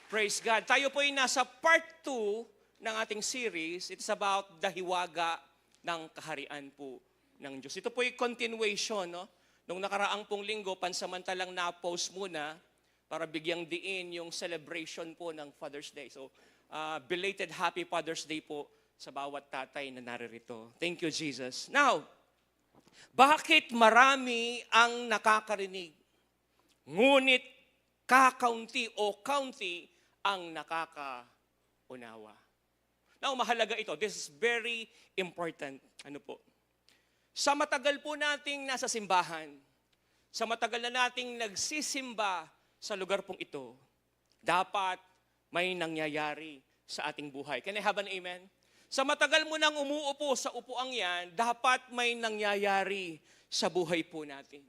Praise God. Tayo po ay nasa part 2 ng ating series. It's about the hiwaga ng kaharian po ng Diyos. Ito po ay continuation, no? Nung nakaraang pong linggo, pansamantalang na-post muna para bigyang diin yung celebration po ng Father's Day. So, belated Happy Father's Day po sa bawat tatay na naririto. Thank you, Jesus. Now, bakit marami ang nakakarinig? Ngunit kakaunti o county ang nakakaunawa. Now, mahalaga ito. This is very important. Ano po? Sa matagal po nating nasa simbahan, sa matagal na nating nagsisimba sa lugar pong ito, dapat may nangyayari sa ating buhay. Can I have an amen? Sa matagal mo nang umuupo sa upuang yan, dapat may nangyayari sa buhay po natin.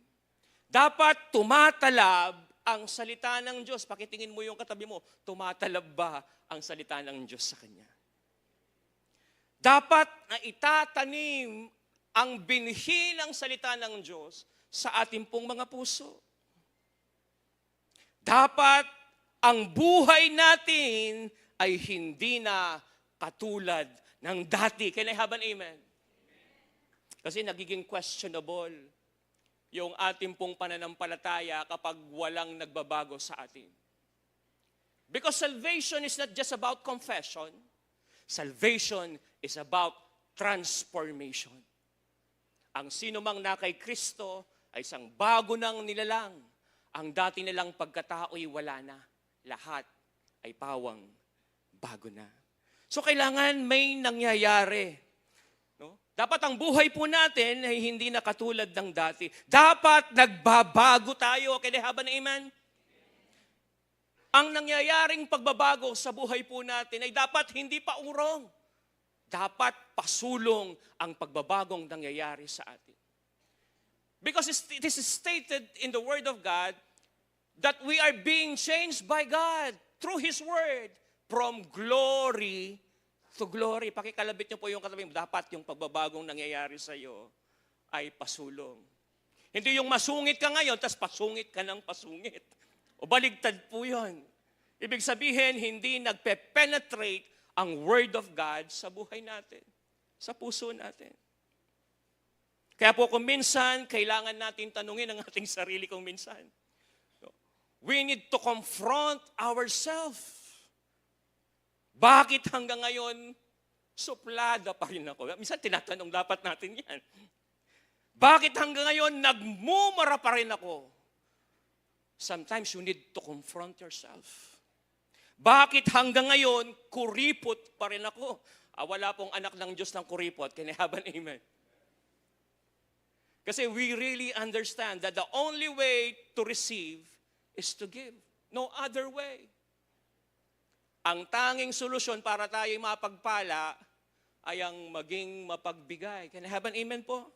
Dapat tumatalab ang salita ng Diyos. Pakitingin mo yung katabi mo, tumatalab ba ang salita ng Diyos sa Kanya? Dapat na itatanim ang binhi ng salita ng Diyos sa ating pong mga puso. Dapat ang buhay natin ay hindi na katulad ng dati. Can I have an amen? Kasi nagiging questionable yung ating pong pananampalataya kapag walang nagbabago sa atin. Because salvation is not just about confession. Salvation is about transformation. Ang sino mang na kay Kristo ay isang bago ng nilalang. Ang dati nilang pagkatao'y wala na. Lahat ay pawang bago na. So kailangan may nangyayari. No? Dapat ang buhay po natin ay hindi na katulad ng dati. Dapat nagbabago tayo. Can I have an amen? Ang nangyayaring pagbabago sa buhay po natin ay dapat hindi pa urong. Dapat pasulong ang pagbabagong nangyayari sa atin. Because it is stated in the Word of God that we are being changed by God through His Word from glory to glory. Pakikalabit niyo po yung katabi mo. Dapat yung pagbabagong nangyayari sa iyo ay pasulong. Hindi yung masungit ka ngayon, tas pasungit ka ng pasungit. O baligtad po yun. Ibig sabihin, hindi nagpe-penetrate ang Word of God sa buhay natin, sa puso natin. Kaya po kung minsan, kailangan natin tanungin ang ating sarili kung minsan. We need to confront ourselves. Bakit hanggang ngayon, suplada pa rin ako? Minsan tinatanong dapat natin yan. Bakit hanggang ngayon, nagmumura pa rin ako? Sometimes you need to confront yourself. Bakit hanggang ngayon, kuripot pa rin ako? Wala pong anak ng Diyos ng kuripot. Can I have an amen? Kasi we really understand that the only way to receive is to give. No other way. Ang tanging solusyon para tayo mapagpala ay ang maging mapagbigay. Can I have an amen po?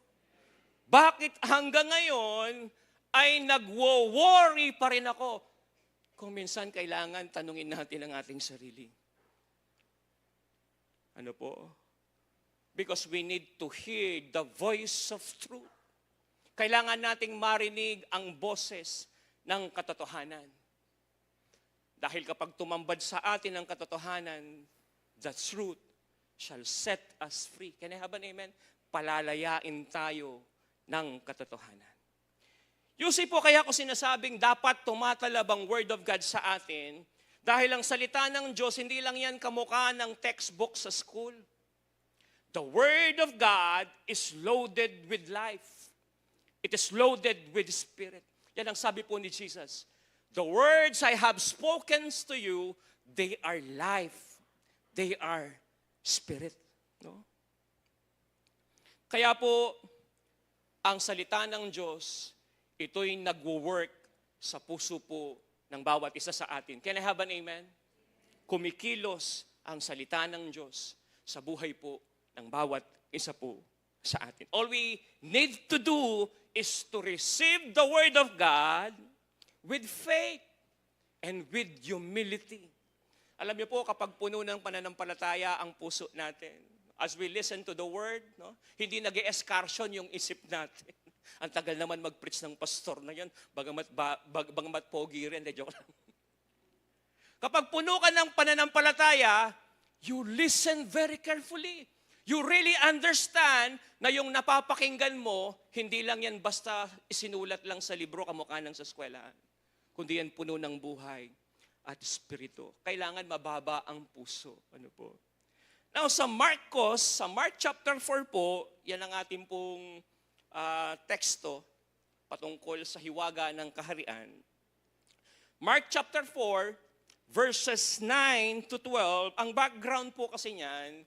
Bakit hanggang ngayon ay nagwo-worry pa rin ako? Kung minsan kailangan tanungin natin ang ating sarili. Ano po? Because we need to hear the voice of truth. Kailangan nating marinig ang boses ng katotohanan. Dahil kapag tumambad sa atin ang katotohanan, the truth shall set us free. Can I have an amen? Palalayain tayo ng katotohanan. You see po, kaya ko sinasabing dapat tumatalab ang Word of God sa atin dahil ang salita ng Diyos, hindi lang yan kamukha ng textbook sa school. The Word of God is loaded with life. It is loaded with Spirit. Yan ang sabi po ni Jesus. The words I have spoken to you, they are life. They are Spirit. No? Kaya po, ang salita ng Diyos, ito'y nagwo-work sa puso po ng bawat isa sa atin. Can I have an amen? Kumikilos ang salita ng Diyos sa buhay po ng bawat isa po sa atin. All we need to do is to receive the Word of God with faith and with humility. Alam niyo po, kapag puno ng pananampalataya ang puso natin, as we listen to the Word, no, hindi nag-e-escarsion yung isip natin. Ang tagal naman mag-preach ng pastor na yan, bagamat pogi rin, joke lang. Kapag puno ka ng pananampalataya, you listen very carefully. You really understand na yung napapakinggan mo, hindi lang yan basta isinulat lang sa libro kamukha ng sa eskwelahan. Kundi yan puno ng buhay at espiritu. Kailangan mababa ang puso. Ano po? Now, sa Mark chapter 4 po, yan ang ating pong teksto patungkol sa hiwaga ng kaharian. Mark chapter 4, verses 9 to 12, ang background po kasi niyan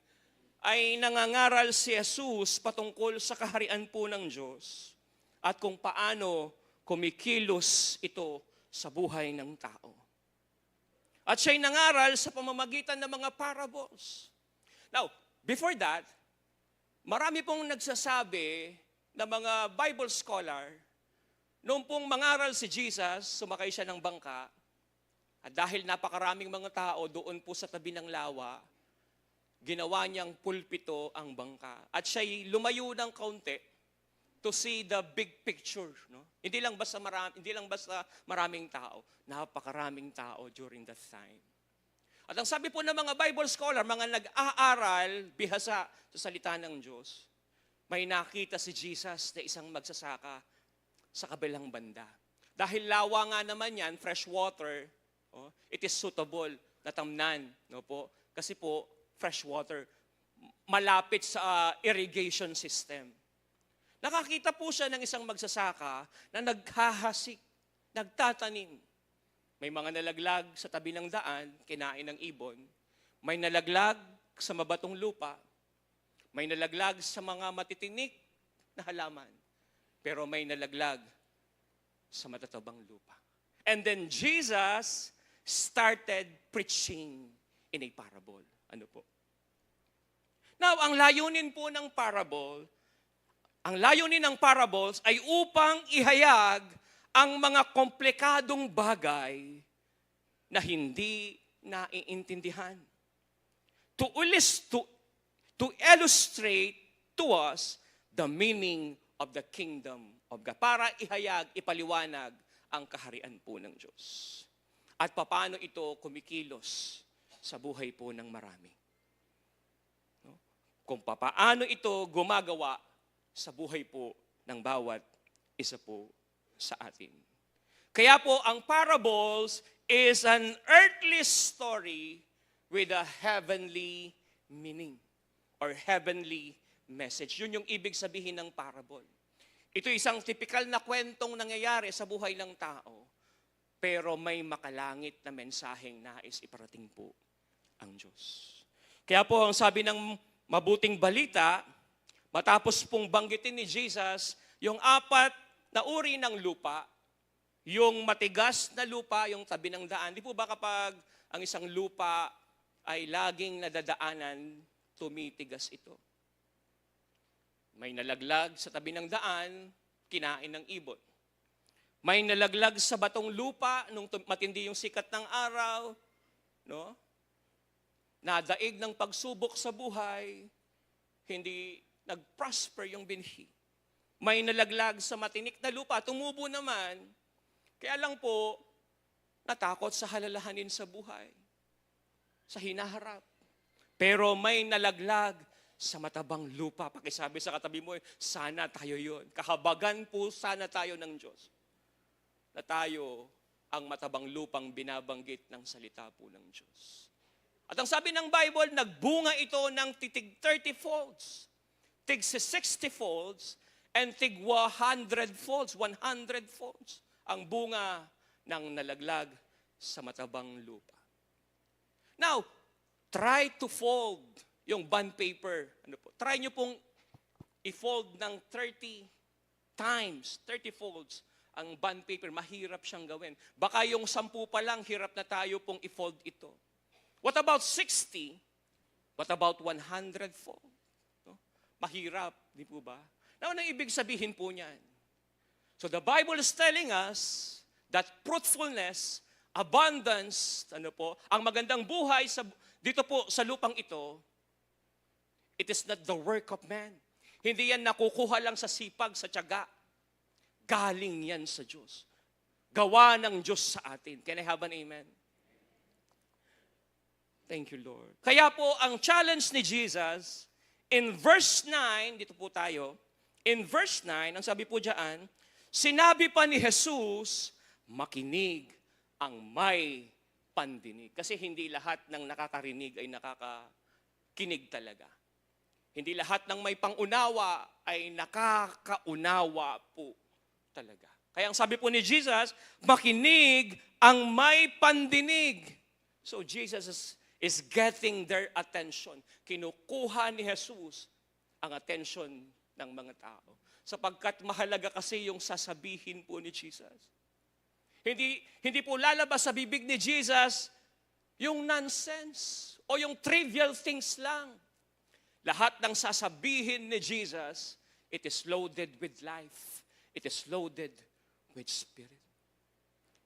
ay nangangaral si Jesus patungkol sa kaharian po ng Diyos at kung paano kumikilos ito sa buhay ng tao. At siya'y nangaral sa pamamagitan ng mga parables. Now, before that, marami pong nagsasabi na mga Bible scholar, noong pong mangaral si Jesus, sumakay siya ng bangka, at dahil napakaraming mga tao doon po sa tabi ng lawa, ginawa niyang pulpito ang bangka. At siya'y lumayo ng kaunti to see the big picture. No? Hindi lang basta maraming tao, napakaraming tao during that time. At ang sabi po ng mga Bible scholar, mga nag-aaral, bihasa sa salita ng Diyos, may nakita si Jesus na isang magsasaka sa kabilang banda. Dahil lawa nga naman yan, fresh water, it is suitable na tamnan. No po? Kasi po, fresh water, malapit sa irrigation system. Nakakita po siya ng isang magsasaka na naghahasik, nagtatanim. May mga nalaglag sa tabi ng daan, kinain ng ibon. May nalaglag sa mabatong lupa. May nalaglag sa mga matitinik na halaman. Pero may nalaglag sa matatabang lupa. And then Jesus started preaching in a parable. Ano po? Now, ang layunin po ng parable, ang layunin ng parables ay upang ihayag ang mga komplikadong bagay na hindi naiintindihan. To illustrate to us the meaning of the kingdom of God. Para ihayag, ipaliwanag ang kaharian po ng Diyos. At paano ito kumikilos sa buhay po ng marami. No? Kung paano ito gumagawa sa buhay po ng bawat isa po sa atin. Kaya po, ang parables is an earthly story with a heavenly meaning or heavenly message. Yun yung ibig sabihin ng parable. Ito isang typical na kwentong nangyayari sa buhay ng tao, pero may makalangit na mensaheng nais iparating po ang Diyos. Kaya po, ang sabi ng mabuting balita, matapos pong banggitin ni Jesus, yung 4 na uri ng lupa, yung matigas na lupa, yung tabi ng daan. Di po ba kapag ang isang lupa ay laging nadadaanan, tumitigas ito? May nalaglag sa tabi ng daan, kinain ng ibon. May nalaglag sa batong lupa, nung matindi yung sikat ng araw, no? Nadaig ng pagsubok sa buhay, hindi nag-prosper yung binhi. May nalaglag sa matinik na lupa, tumubo naman. Kaya lang po, natakot sa halalahanin sa buhay, sa hinaharap. Pero may nalaglag sa matabang lupa. Pakisabi sa katabi mo, sana tayo yon. Kahabagan po sana tayo ng Diyos. Na tayo ang matabang lupang binabanggit ng salita po ng Diyos. At ang sabi ng Bible, nagbunga ito ng tig 30 folds, tig 60 folds, and tig 100 folds, 100 folds, ang bunga ng nalaglag sa matabang lupa. Now, try to fold yung bond paper. Ano po? Try nyo pong i-fold ng 30 times, 30 folds, ang bond paper. Mahirap siyang gawin. Baka yung 10 pa lang, hirap na tayo pong i-fold ito. What about 60? What about 100 fold? No? Mahirap, di po ba? Now, anong ibig sabihin po niyan? So the Bible is telling us that fruitfulness, abundance, ang magandang buhay dito po sa lupang ito, it is not the work of man. Hindi yan nakukuha lang sa sipag, sa tiyaga. Galing yan sa Diyos. Gawa ng Diyos sa atin. Can I have an amen? Thank you, Lord. Kaya po, ang challenge ni Jesus, in verse 9, dito po tayo, in verse 9, ang sabi po diyan, sinabi pa ni Jesus, makinig ang may pandinig. Kasi hindi lahat ng nakakarinig ay nakakakinig talaga. Hindi lahat ng may pangunawa ay nakakaunawa po talaga. Kaya ang sabi po ni Jesus, makinig ang may pandinig. So Jesus is getting their attention. Kinukuha ni Jesus ang attention ng mga tao. Sapagkat mahalaga kasi yung sasabihin po ni Jesus. Hindi po lalabas sa bibig ni Jesus yung nonsense o yung trivial things lang. Lahat ng sasabihin ni Jesus, it is loaded with life. It is loaded with spirit.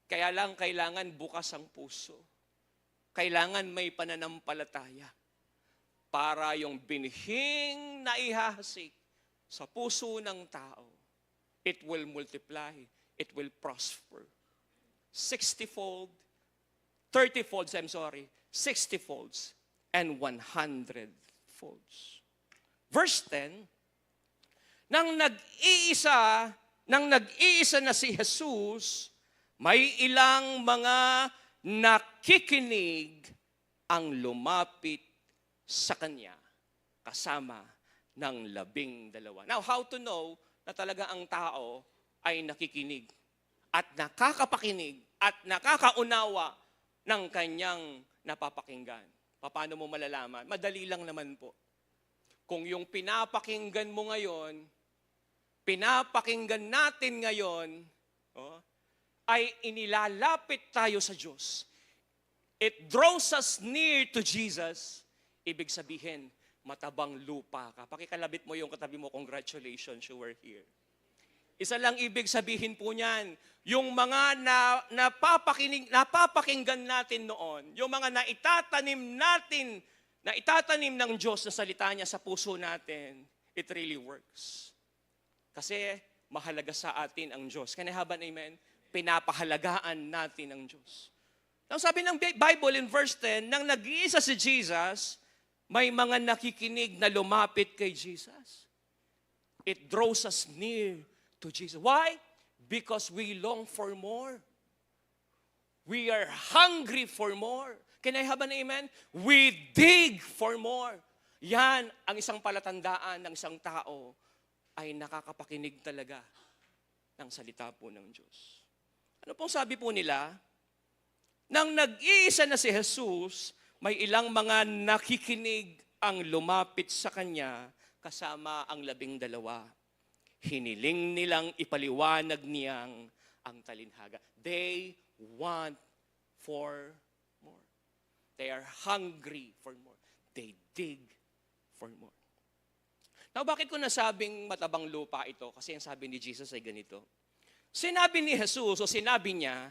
Kaya lang kailangan bukas ang puso. Kailangan may pananampalataya para yung binhing na ihahasik sa puso ng tao, it will multiply, it will prosper. 60-fold, 30-folds, 60-folds, and 100 folds. Verse 10, nang nag-iisa na si Jesus, may ilang mga nakikinig ang lumapit sa kanya kasama ng 12. Now, how to know na talaga ang tao ay nakikinig at nakakapakinig at nakakaunawa ng kanyang napapakinggan? Paano mo malalaman? Madali lang naman po. Kung yung pinapakinggan mo ngayon, pinapakinggan natin ngayon, ay inilalapit tayo sa Diyos. It draws us near to Jesus. Ibig sabihin, matabang lupa ka. Pakikalabit mo yung katabi mo, congratulations, you were here. Isa lang ibig sabihin po niyan, yung mga napapakinggan natin noon, yung mga naitatanim ng Diyos na salita niya sa puso natin, it really works. Kasi mahalaga sa atin ang Diyos. Can I have an amen? Pinapahalagaan natin ang Diyos. Ang sabi ng Bible in verse 10, nang nag-iisa si Jesus, may mga nakikinig na lumapit kay Jesus. It draws us near to Jesus. Why? Because we long for more. We are hungry for more. Can I have an amen? We dig for more. Yan ang isang palatandaan ng isang tao ay nakakapakinig talaga ng salita po ng Diyos. Ano pong sabi po nila? Nang nag-iisa na si Jesus, may ilang mga nakikinig ang lumapit sa Kanya kasama ang 12. Hiniling nilang ipaliwanag niyang ang talinhaga. They want for more. They are hungry for more. They dig for more. Now, bakit ko nasabing matabang lupa ito? Kasi ang sabi ni Jesus ay ganito. Sinabi ni Jesus o sinabi niya,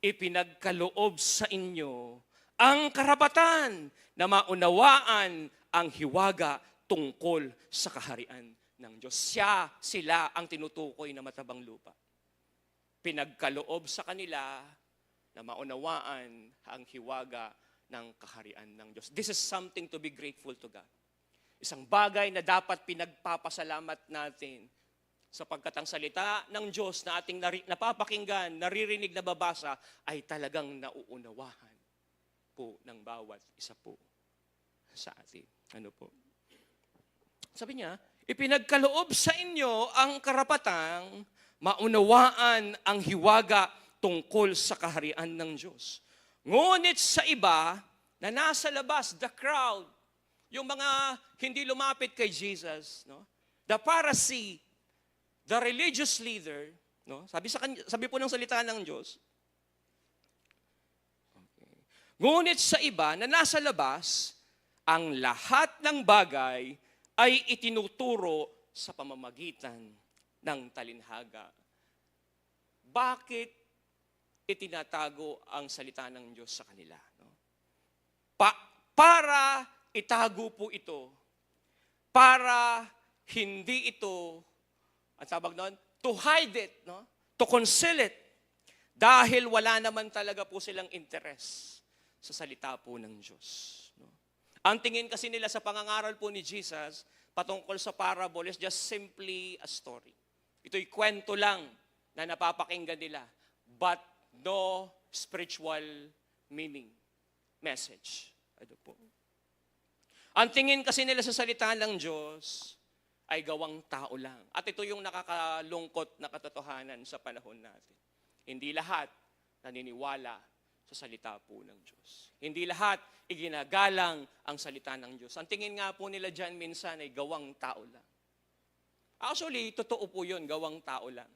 ipinagkaloob sa inyo ang karapatan na maunawaan ang hiwaga tungkol sa kaharian ng Diyos. Sila ang tinutukoy na matabang lupa. Pinagkaloob sa kanila na maunawaan ang hiwaga ng kaharian ng Diyos. This is something to be grateful to God. Isang bagay na dapat pinagpapasalamat natin sapagkat ang salita ng Diyos na ating napapakinggan, naririnig, nababasa ay talagang nauunawahan po ng bawat isa po sa atin. Ano po? Sabi niya, ipinagkaloob sa inyo ang karapatang maunawaan ang hiwaga tungkol sa kaharian ng Diyos. Ngunit sa iba na nasa labas, the crowd, yung mga hindi lumapit kay Jesus, no? The Pharisee, the religious leader, no? Sabi po ng salita ng Diyos. Okay. Ngunit sa iba na nasa labas, ang lahat ng bagay ay itinuturo sa pamamagitan ng talinhaga. Bakit itinatago ang salita ng Diyos sa kanila? No? Para itago po ito, para hindi ito, at tawag noon, to hide it, no? To conceal it, dahil wala naman talaga po silang interest sa salita po ng Diyos. Ang tingin kasi nila sa pangangaral po ni Jesus, patungkol sa parable is just simply a story. Ito'y kwento lang na napapakinggan nila, but no spiritual meaning, message. Ano po? Ang tingin kasi nila sa salita ng Diyos ay gawang tao lang. At ito yung nakakalungkot na katotohanan sa panahon natin. Hindi lahat naniniwala sa salita po ng Diyos. Hindi lahat iginagalang ang salita ng Diyos. Ang tingin nga po nila dyan minsan ay gawang tao lang. Actually, totoo po yun, gawang tao lang.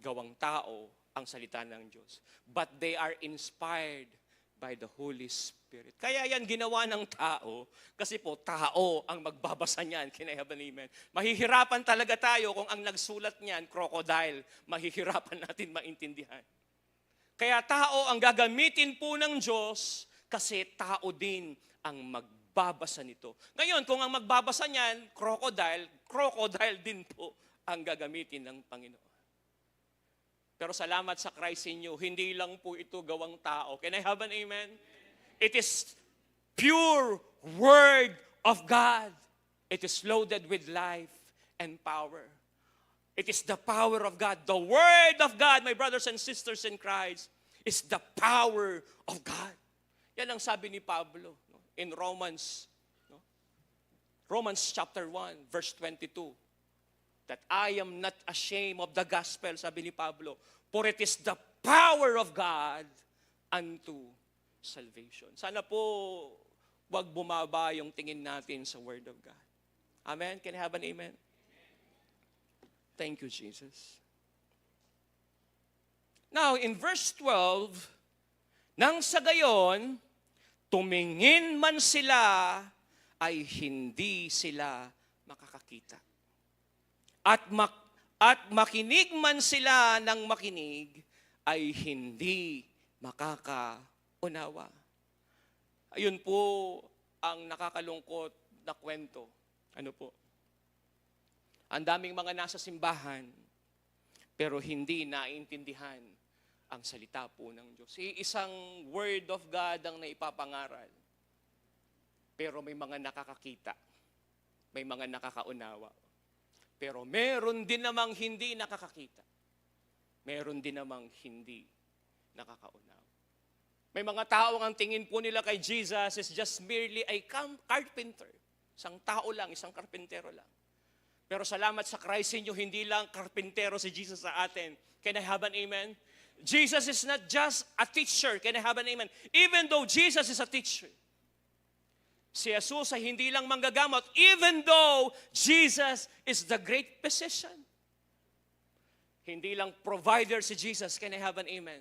Gawang tao ang salita ng Diyos. But they are inspired by the Holy Spirit. Kaya yan ginawa ng tao, kasi po tao ang magbabasa niyan, kinayaban amen. Mahihirapan talaga tayo kung ang nagsulat niyan, crocodile, mahihirapan natin maintindihan. Kaya tao ang gagamitin po ng Diyos kasi tao din ang magbabasa nito. Ngayon, kung ang magbabasa niyan, crocodile din po ang gagamitin ng Panginoon. Pero salamat sa Christ in you, hindi lang po ito gawang tao. Can I have an amen? It is pure Word of God. It is loaded with life and power. It is the power of God. The Word of God, my brothers and sisters in Christ, is the power of God. Yan ang sabi ni Pablo in Romans chapter 1, verse 22. That I am not ashamed of the gospel, sabi ni Pablo, for it is the power of God unto salvation. Sana po wag bumaba yung tingin natin sa Word of God. Amen? Can I have an amen? Thank you, Jesus. Now, in verse 12, nang sa gayon, tumingin man sila, ay hindi sila makakakita. At makinig man sila ng makinig, ay hindi makakaunawa. Ayun po ang nakakalungkot na kwento. Ano po? Ang daming mga nasa simbahan, pero hindi naiintindihan ang salita po ng Diyos. Isang word of God ang naipapangaral, pero may mga nakakakita, may mga nakakaunawa. Pero meron din namang hindi nakakakita. Meron din namang hindi nakakaunawa. May mga tao ang tingin po nila kay Jesus is just merely a carpenter. Isang tao lang, isang karpentero lang. Pero salamat sa Christ inyo, hindi lang karpentero si Jesus sa atin. Can I have an amen? Jesus is not just a teacher. Can I have an amen? Even though Jesus is a teacher. Si Jesus ay hindi lang manggagamot, even though Jesus is the great physician. Hindi lang provider si Jesus. Can I have an amen?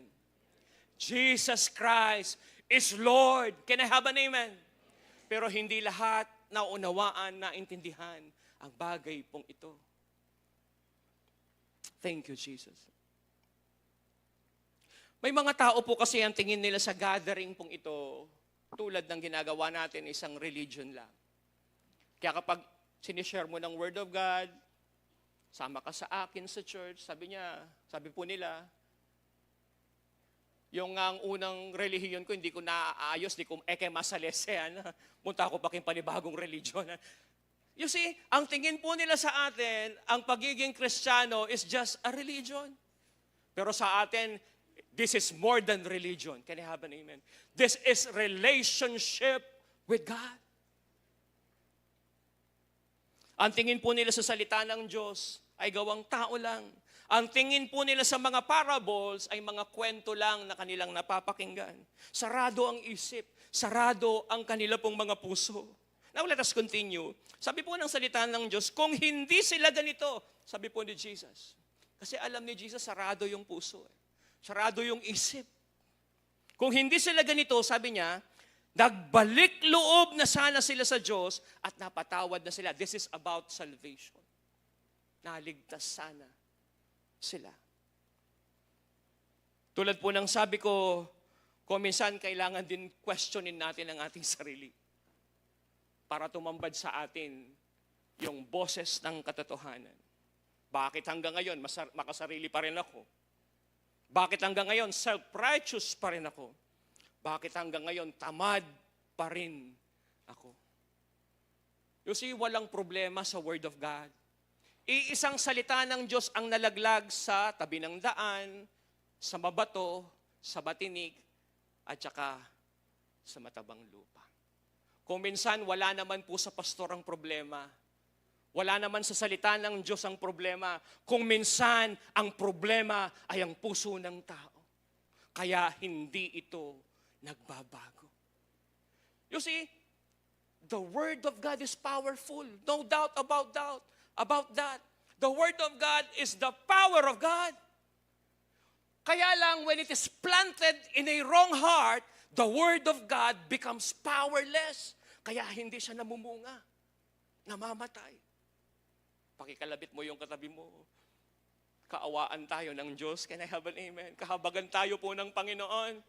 Jesus Christ is Lord. Can I have an amen? Pero hindi lahat naunawaan, naintindihan ang bagay pong ito. Thank you, Jesus. May mga tao po kasi ang tingin nila sa gathering pong ito, tulad ng ginagawa natin, isang religion lang. Kaya kapag sinishare mo ng Word of God, sama ka sa akin sa church, sabi po nila, yung ang unang relihiyon ko, hindi ko naaayos, hindi ko masalesean. Punta ako pa kayong panibagong religion. You see, ang tingin po nila sa atin, ang pagiging Kristiyano is just a religion. Pero sa atin, this is more than religion. Can I have an amen? This is relationship with God. Ang tingin po nila sa salita ng Diyos ay gawang tao lang. Ang tingin po nila sa mga parables ay mga kwento lang na kanilang napapakinggan. Sarado ang isip, sarado ang kanila pong mga puso. Now let us continue. Sabi po ng salita ng Diyos, kung hindi sila ganito, sabi po ni Jesus. Kasi alam ni Jesus, sarado yung puso. Sarado yung isip. Kung hindi sila ganito, sabi niya, nagbalik loob na sana sila sa Diyos at napatawad na sila. This is about salvation. Naligtas sana sila. Tulad po ng sabi ko, kung minsan kailangan din questionin natin ang ating sarili para tumambad sa atin yung boses ng katotohanan. Bakit hanggang ngayon makasarili pa rin ako? Bakit hanggang ngayon self-righteous pa rin ako? Bakit hanggang ngayon tamad pa rin ako. You see, walang problema sa Word of God. Iisang salita ng Diyos ang nalaglag sa tabi ng daan, sa mabato, sa batinik, at saka sa matabang lupa. Kung minsan, wala naman po sa pastor ang problema. Wala naman sa salita ng Diyos ang problema. Kung minsan, ang problema ay ang puso ng tao. Kaya hindi ito nagbabago. You see, the Word of God is powerful. No doubt about that. The Word of God is the power of God. Kaya lang, when it is planted in a wrong heart, the Word of God becomes powerless. Kaya hindi siya namumunga. Namamatay. Pakikalabit mo yung katabi mo. Kaawaan tayo ng Diyos. Can I have an amen? Kahabagan tayo po ng Panginoon.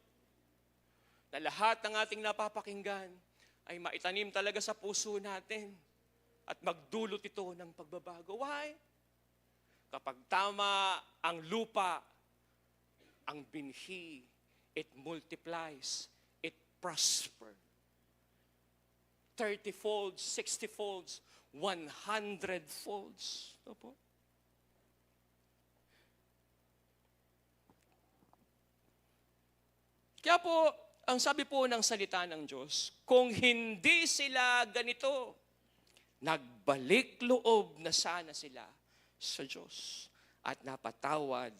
Na lahat ng ating napapakinggan ay maitanim talaga sa puso natin at magdulot ito ng pagbabago. Why? Kapag tama ang lupa, ang binhi, it multiplies, it prospers. 30 folds, 60 folds, 100 folds. Ito po. Kaya po, ang sabi po ng salita ng Diyos, kung hindi sila ganito, nagbalik loob na sana sila sa Diyos at napatawad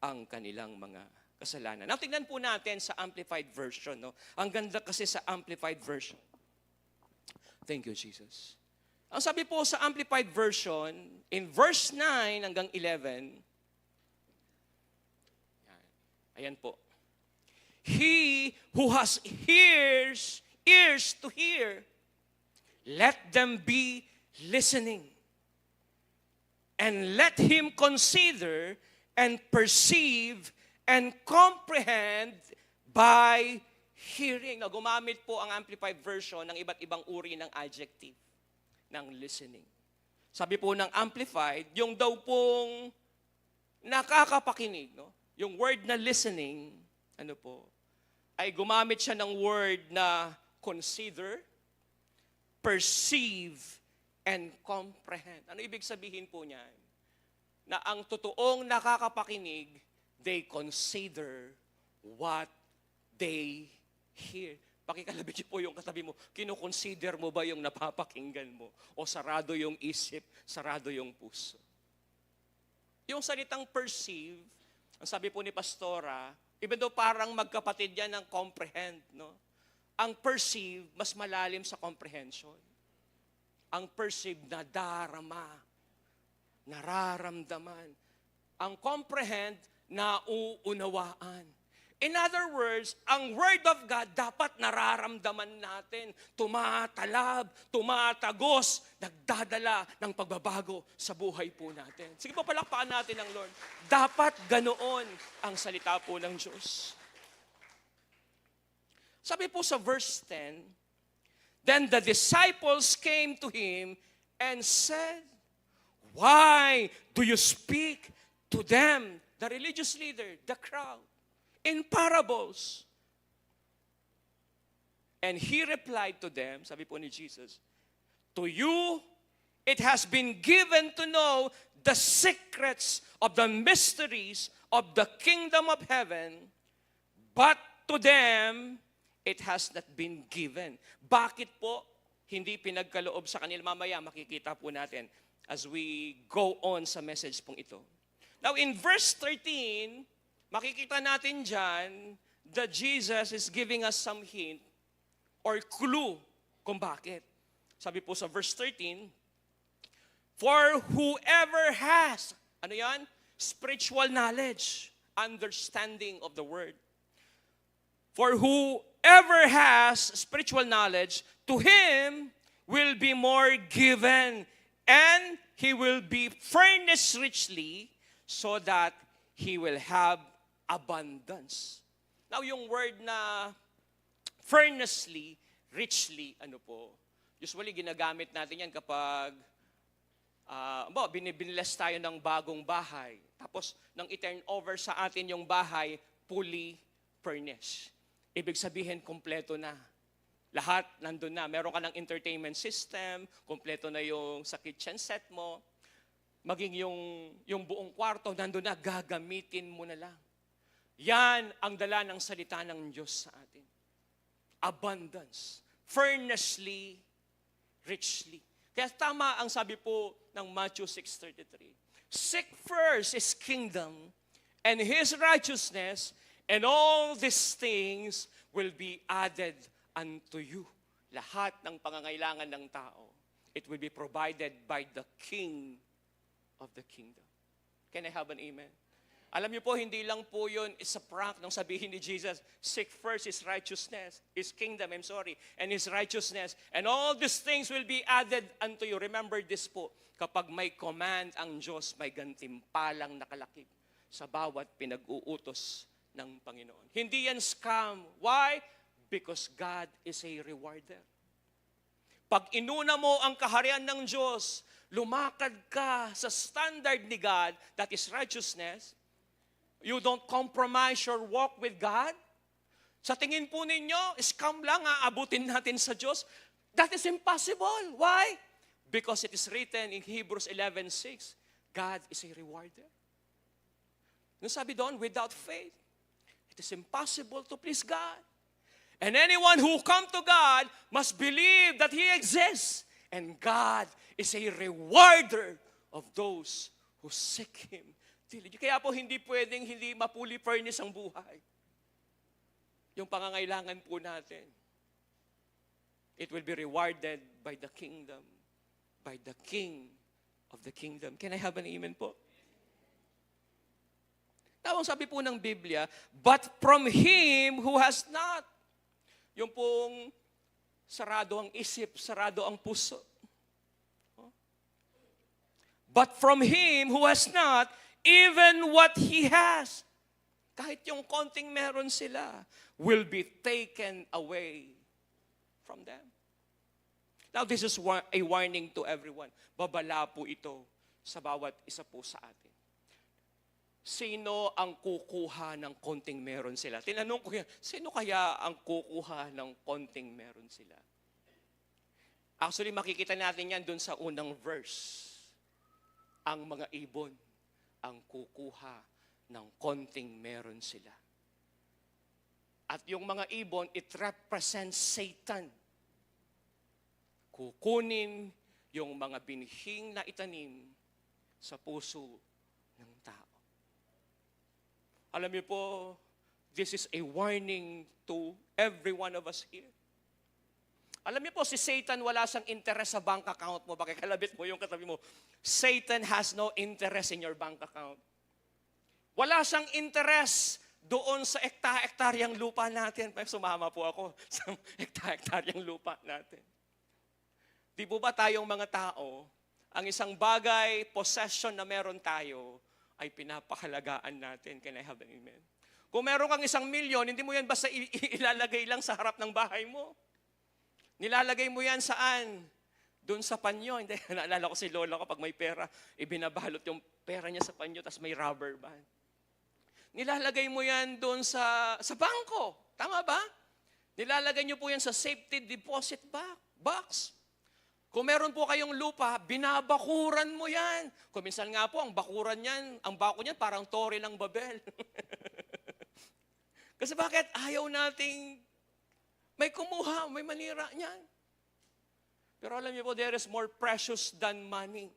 ang kanilang mga kasalanan. Now, tingnan po natin sa Amplified Version. No? Ang ganda kasi sa Amplified Version. Thank you, Jesus. Ang sabi po sa Amplified Version, in verse 9 hanggang 11, ayan po. He who has ears to hear, let them be listening. And let him consider and perceive and comprehend by hearing. Now, gumamit po ang Amplified Version ng iba't ibang uri ng adjective ng listening. Sabi po ng Amplified, yung daw pong nakakapakinig, no? Yung word na listening, ano po, ay gumamit siya ng word na consider, perceive, and comprehend. Ano ibig sabihin po niyan? Na ang totoong nakakapakinig, they consider what they hear. Pakikalabit niyo po yung katabi mo, kinukonsider mo ba yung napapakinggan mo? O sarado yung isip, sarado yung puso? Yung salitang perceive, ang sabi po ni Pastora, even though parang magkapatid yan ng comprehend, no? Ang perceive, mas malalim sa comprehension. Ang perceive na darama, nararamdaman. Ang comprehend, nauunawaan. In other words, ang Word of God dapat nararamdaman natin, tumatalab, tumatagos, nagdadala ng pagbabago sa buhay po natin. Sige po, palakpakan natin ang Lord. Dapat ganoon ang salita po ng Diyos. Sabi po sa verse 10, then the disciples came to him and said, why do you speak to them, the religious leader, the crowd, in parables? And he replied to them, sabi po ni Jesus, to you it has been given to know the secrets of the mysteries of the kingdom of heaven, but to them it has not been given. Bakit po hindi pinagkaloob sa kanila? Mamaya makikita po natin as we go on sa message pong ito. Now in verse 13, makikita natin dyan that Jesus is giving us some hint or clue kung bakit. Sabi po sa verse 13, for whoever has, ano yan? Spiritual knowledge, understanding of the word. For whoever has spiritual knowledge, to him will be more given, and he will be furnished richly, so that he will have abundance. Now, yung word na furnished, richly, ano po, usually ginagamit natin yan kapag binibless tayo ng bagong bahay. Tapos, nang i-turn over sa atin yung bahay, fully furnished. Ibig sabihin, kompleto na. Lahat nandun na. Meron ka ng entertainment system, kumpleto na yung sa kitchen set mo, maging yung buong kwarto, nandun na, gagamitin mo na lang. Yan ang dala ng salita ng Diyos sa atin. Abundance. Furnacially, richly. Kaya tama ang sabi po ng Matthew 6:33. Seek first His kingdom and His righteousness, and all these things will be added unto you. Lahat ng pangangailangan ng tao, it will be provided by the King of the kingdom. Can I have an amen? Alam niyo po, hindi lang po yun is a prank nung sabihin ni Jesus, seek first His righteousness, His kingdom, and His righteousness, and all these things will be added unto you. Remember this po, kapag may command ang Diyos, may gantimpalang nakalakip sa bawat pinag-uutos ng Panginoon. Hindi yan scam. Why? Because God is a rewarder. Pag inuna mo ang kaharian ng Diyos, lumakad ka sa standard ni God, that is righteousness, you don't compromise your walk with God. Sa tingin po ninyo, scam lang, aabutin natin sa Diyos. That is impossible. Why? Because it is written in Hebrews 11:6, God is a rewarder. Nung sabi doon, without faith, it is impossible to please God. And anyone who come to God must believe that He exists. And God is a rewarder of those who seek Him. Kaya po hindi pwedeng hindi mapuli-furnish ang buhay. Yung pangangailangan po natin. It will be rewarded by the kingdom, by the King of the kingdom. Can I have an amen po? Tawang sabi po ng Biblia, but from him who has not. Yung pong sarado ang isip, sarado ang puso. But from him who has not, even what he has, kahit yung konting meron sila, will be taken away from them. Now, this is a warning to everyone. Babala po ito sa bawat isa po sa atin. Sino ang kukuha ng konting meron sila? Tinanong ko yan, sino kaya ang kukuha ng konting meron sila? Actually, makikita natin yan dun sa unang verse. Ang mga ibon ang kukuha ng konting meron sila. At yung mga ibon, it represents Satan. Kukunin yung mga binhing na itanim sa puso ng tao. Alam niyo po, this is a warning to every one of us here. Alam niyo po, si Satan wala siyang interest sa bank account mo. Bakit kalabit mo yung katabi mo? Satan has no interest in your bank account. Wala siyang interest doon sa ekta-ektaryang lupa natin. Sumama po ako sa ekta-ektaryang lupa natin. Di po ba tayong mga tao, ang isang bagay, possession na meron tayo, ay pinapahalagaan natin. Can I have an amen? Kung meron kang 1 milyon, hindi mo yan basta ilalagay lang sa harap ng bahay mo. Nilalagay mo yan saan? Doon sa panyo. Hindi, naalala ko si lola ko, pag may pera, ibinabalot yung pera niya sa panyo, tapos may rubber band. Nilalagay mo yan doon sa bangko. Tama ba? Nilalagay niyo po yan sa safety deposit box. Kung meron po kayong lupa, binabakuran mo yan. Kung minsan nga po, ang bako niyan, parang Torre ng Babel. Kasi bakit ayaw nating may kumuha, may manira niyan. Pero alam niyo po, there is more precious than money.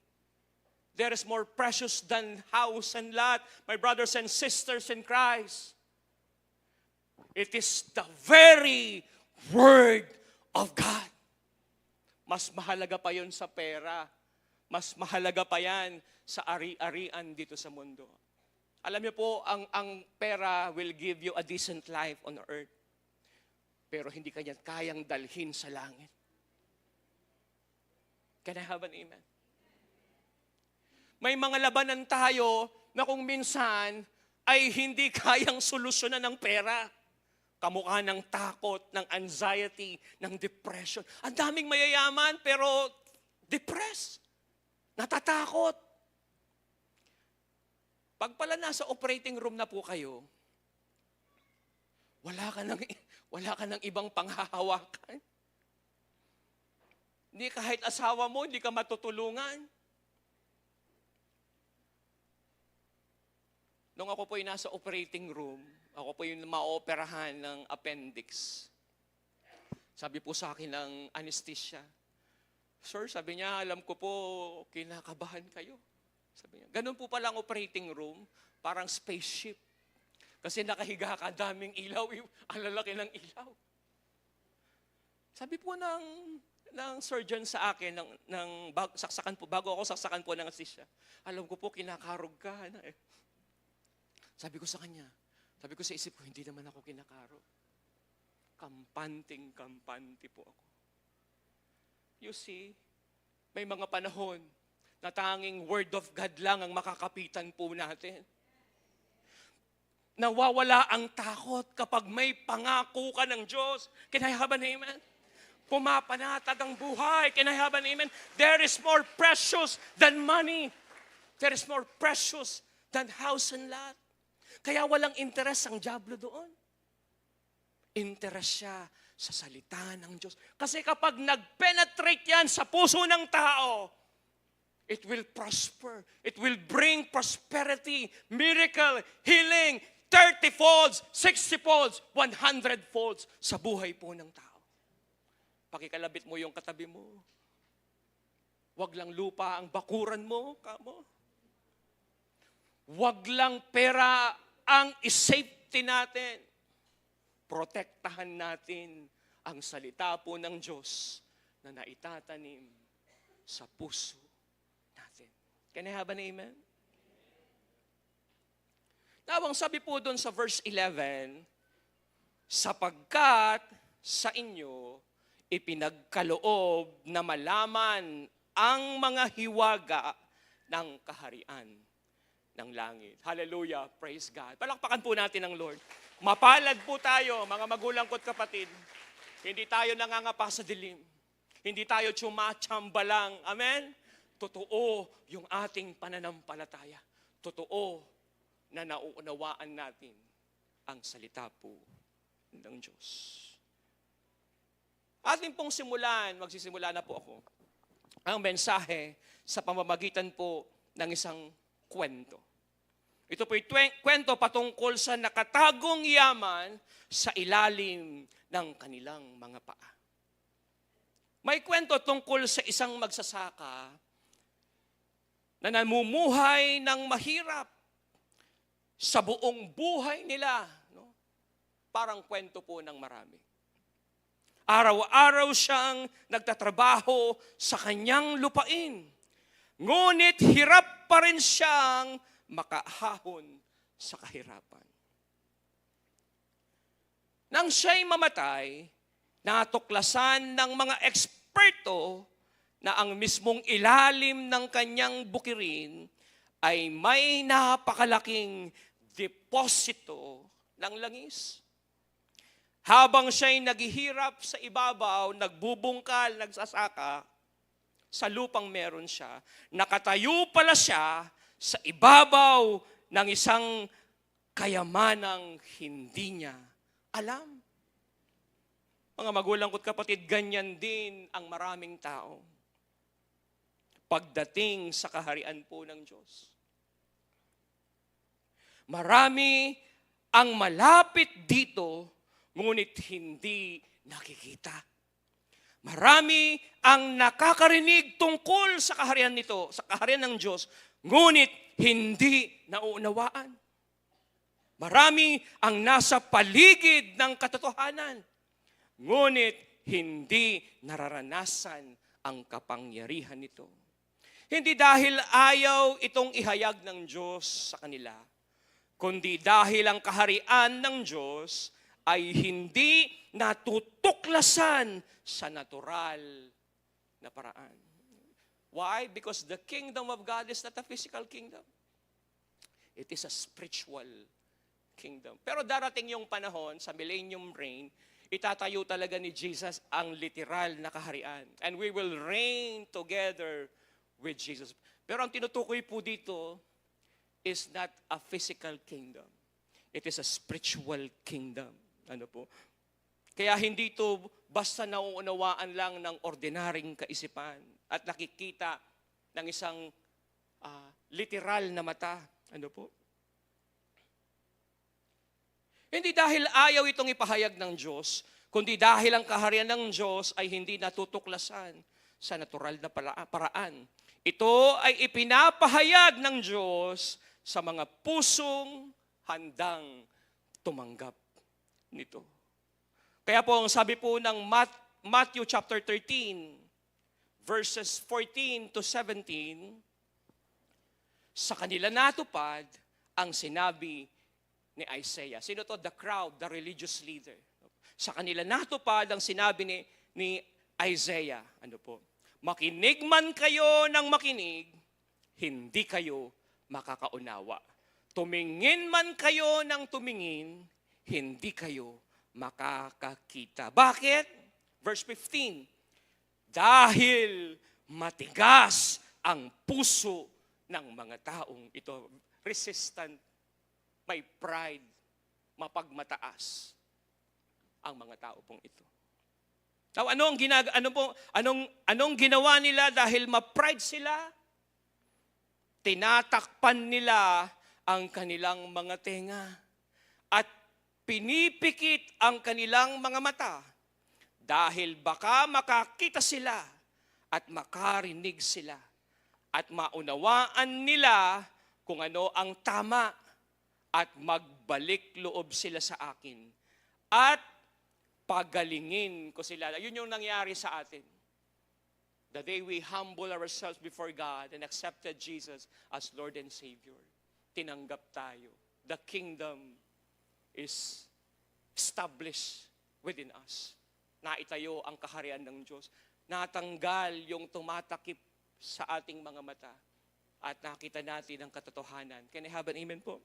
There is more precious than house and lot. My brothers and sisters in Christ. It is the very Word of God. Mas mahalaga pa yon sa pera. Mas mahalaga pa yan sa ari-arian dito sa mundo. Alam niyo po, ang pera will give you a decent life on earth. Pero hindi kanya kayang dalhin sa langit. Can I have an amen? May mga labanan tayo na kung minsan ay hindi kayang solusyonan ng pera. Kamukha ng takot, ng anxiety, ng depression. Ang daming mayayaman pero depressed. Natatakot. Pag pala nasa operating room na po kayo, wala ka ng ibang panghahawakan. Hindi kahit asawa mo, hindi ka matutulungan. Nung ako po yung nasa operating room, ako po yung maoperahan ng appendix. Sabi po sa akin ng anesthesia, "Sir," sabi niya, "alam ko po, kinakabahan kayo." Sabi niya, ganun po pala ang operating room, parang spaceship. Kasi nakahiga ka, daming ilaw, ang lalaki ng ilaw. Sabi po ng surgeon sa akin, saksakan po, bago ako saksakan po ng anesthesia, "Alam ko po, kinakarog ka." Sabi ko sa kanya, sabi ko sa isip ko, hindi naman ako kinakarog. Kampante po ako. You see, may mga panahon na tanging word of God lang ang makakapitan po natin. Nawawala ang takot kapag may pangako ka ng Diyos. Can I have an amen? Pumapanatag ang buhay. Can I have an amen? There is more precious than money. There is more precious than house and lot. Kaya walang interes ang dyablo doon. Interes siya sa salita ng Diyos. Kasi kapag nag-penetrate yan sa puso ng tao, it will prosper. It will bring prosperity, miracle, healing, 30 folds, 60 folds, 100 folds sa buhay po ng tao. Pakikalabit mo yung katabi mo. Wag lang lupa ang bakuran mo, kamo. Wag lang pera ang isafety natin. Protektahan natin ang salita po ng Diyos na naitatanim sa puso natin. Can I have an amen? Nawang sabi po doon sa verse 11, sapagkat sa inyo ipinagkaloob na malaman ang mga hiwaga ng kaharian ng langit. Hallelujah. Praise God. Palakpakan po natin ang Lord. Mapalad po tayo, mga magulang ko't kapatid. Hindi tayo nangangapa sa dilim. Hindi tayo tsumachamba lang. Amen? Totoo yung ating pananampalataya. Totoo na nauunawaan natin ang salita po ng Diyos. Ating pong simulan, magsisimula na po ako, ang mensahe sa pamamagitan po ng isang kwento. Ito po'y kwento patungkol sa nakatagong yaman sa ilalim ng kanilang mga paa. May kwento tungkol sa isang magsasaka na namumuhay ng mahirap sa buong buhay nila. No? Parang kwento po ng marami. Araw-araw siyang nagtatrabaho sa kanyang lupain. Ngunit hirap pa rin siyang makahahon sa kahirapan. Nang siya'y mamatay, natuklasan ng mga eksperto na ang mismong ilalim ng kanyang bukirin ay may napakalaking deposito ng langis. Habang siya'y naghihirap sa ibabaw, nagbubungkal, nagsasaka, sa lupang meron siya, nakatayo pala siya sa ibabaw ng isang kayamanang hindi niya alam. Mga magulang ko't kapatid, ganyan din ang maraming tao pagdating sa kaharian po ng Diyos. Marami ang malapit dito, ngunit hindi nakikita. Marami ang nakakarinig tungkol sa kaharian nito, sa kaharian ng Diyos, ngunit hindi nauunawaan. Marami ang nasa paligid ng katotohanan, ngunit hindi nararanasan ang kapangyarihan nito. Hindi dahil ayaw itong ihayag ng Diyos sa kanila, kundi dahil ang kaharian ng Diyos ay hindi natutuklasan sa natural na paraan. Why? Because the kingdom of God is not a physical kingdom. It is a spiritual kingdom. Pero darating yung panahon sa millennium reign, itatayo talaga ni Jesus ang literal na kaharian. And we will reign together with Jesus. Pero ang tinutukoy po dito is not a physical kingdom. It is a spiritual kingdom. Ano po? Kaya hindi ito basta nauunawaan lang ng ordinaryong kaisipan at nakikita ng isang literal na mata. Ano po? Hindi dahil ayaw itong ipahayag ng Diyos, kundi dahil ang kaharian ng Diyos ay hindi natutuklasan sa natural na paraan. Ito ay ipinapahayag ng Diyos sa mga pusong handang tumanggap nito. Kaya po, ang sabi po ng Matthew chapter 13, verses 14 to 17, sa kanila natupad ang sinabi ni Isaiah. Sino to? The crowd, the religious leader. Sa kanila natupad ang sinabi ni Isaiah. Ano po? Makinig man kayo ng makinig, hindi kayo makakaunawa. Tumingin man kayo ng tumingin, hindi kayo makakakita. Bakit? Verse 15. Dahil matigas ang puso ng mga taong ito. Resistant, may pride, mapagmataas ang mga tao pong ito. Now, anong ginawa nila dahil ma-pride sila? Tinatakpan nila ang kanilang mga tenga at pinipikit ang kanilang mga mata dahil baka makakita sila at makarinig sila at maunawaan nila kung ano ang tama at magbalik loob sila sa akin at pagalingin ko sila. Yun yung nangyari sa atin. The day we humble ourselves before God and accepted Jesus as Lord and Savior, tinanggap tayo. The kingdom is established within us. Naitayo ang kaharian ng Diyos. Natanggal yung tumatakip sa ating mga mata at nakita natin ang katotohanan. Can I have an amen po?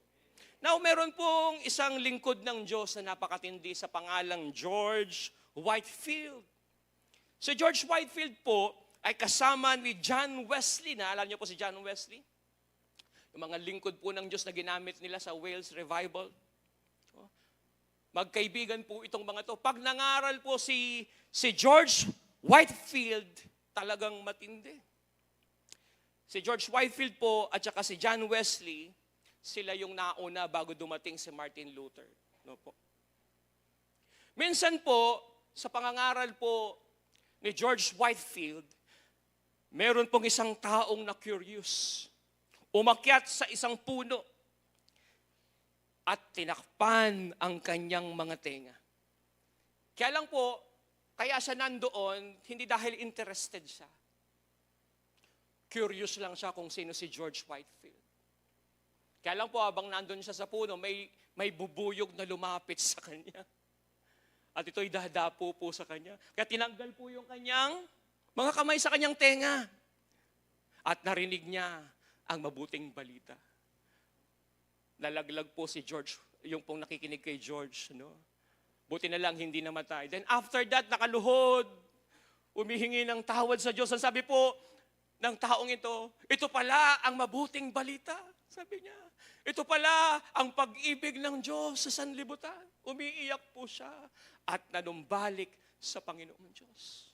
Now, meron pong isang lingkod ng Diyos na napakatindi sa pangalang George Whitefield. Si George Whitefield po ay kasama ni John Wesley na. Alam niyo po si John Wesley? Yung mga lingkod po ng Diyos na ginamit nila sa Wales Revival. Magkaibigan po itong mga to. Pag nangaral po si George Whitefield, talagang matindi. Si George Whitefield po at saka si John Wesley, sila yung nauna bago dumating si Martin Luther. No po. Minsan po, sa pangangaral po ni George Whitefield, meron pong isang taong na curious. Umakyat sa isang puno at tinakpan ang kanyang mga tenga. Kaya lang po, kaya siya nandoon, hindi dahil interested siya. Curious lang siya kung sino si George Whitefield. Kaya lang po, habang nandun siya sa puno, may bubuyog na lumapit sa kanya. At ito'y dadapo po sa kanya. Kaya tinanggal po yung kanyang mga kamay sa kanyang tenga. At narinig niya ang mabuting balita. Nalaglag po si George, yung pong nakikinig kay George. No? Buti na lang hindi namatay. Then after that, nakaluhod, umihingi ng tawad sa Diyos. Ang sabi po ng taong ito pala ang mabuting balita. Sabi niya, ito pala ang pag-ibig ng Diyos sa sanlibutan. Umiiyak po siya at nanumbalik sa Panginoong Diyos.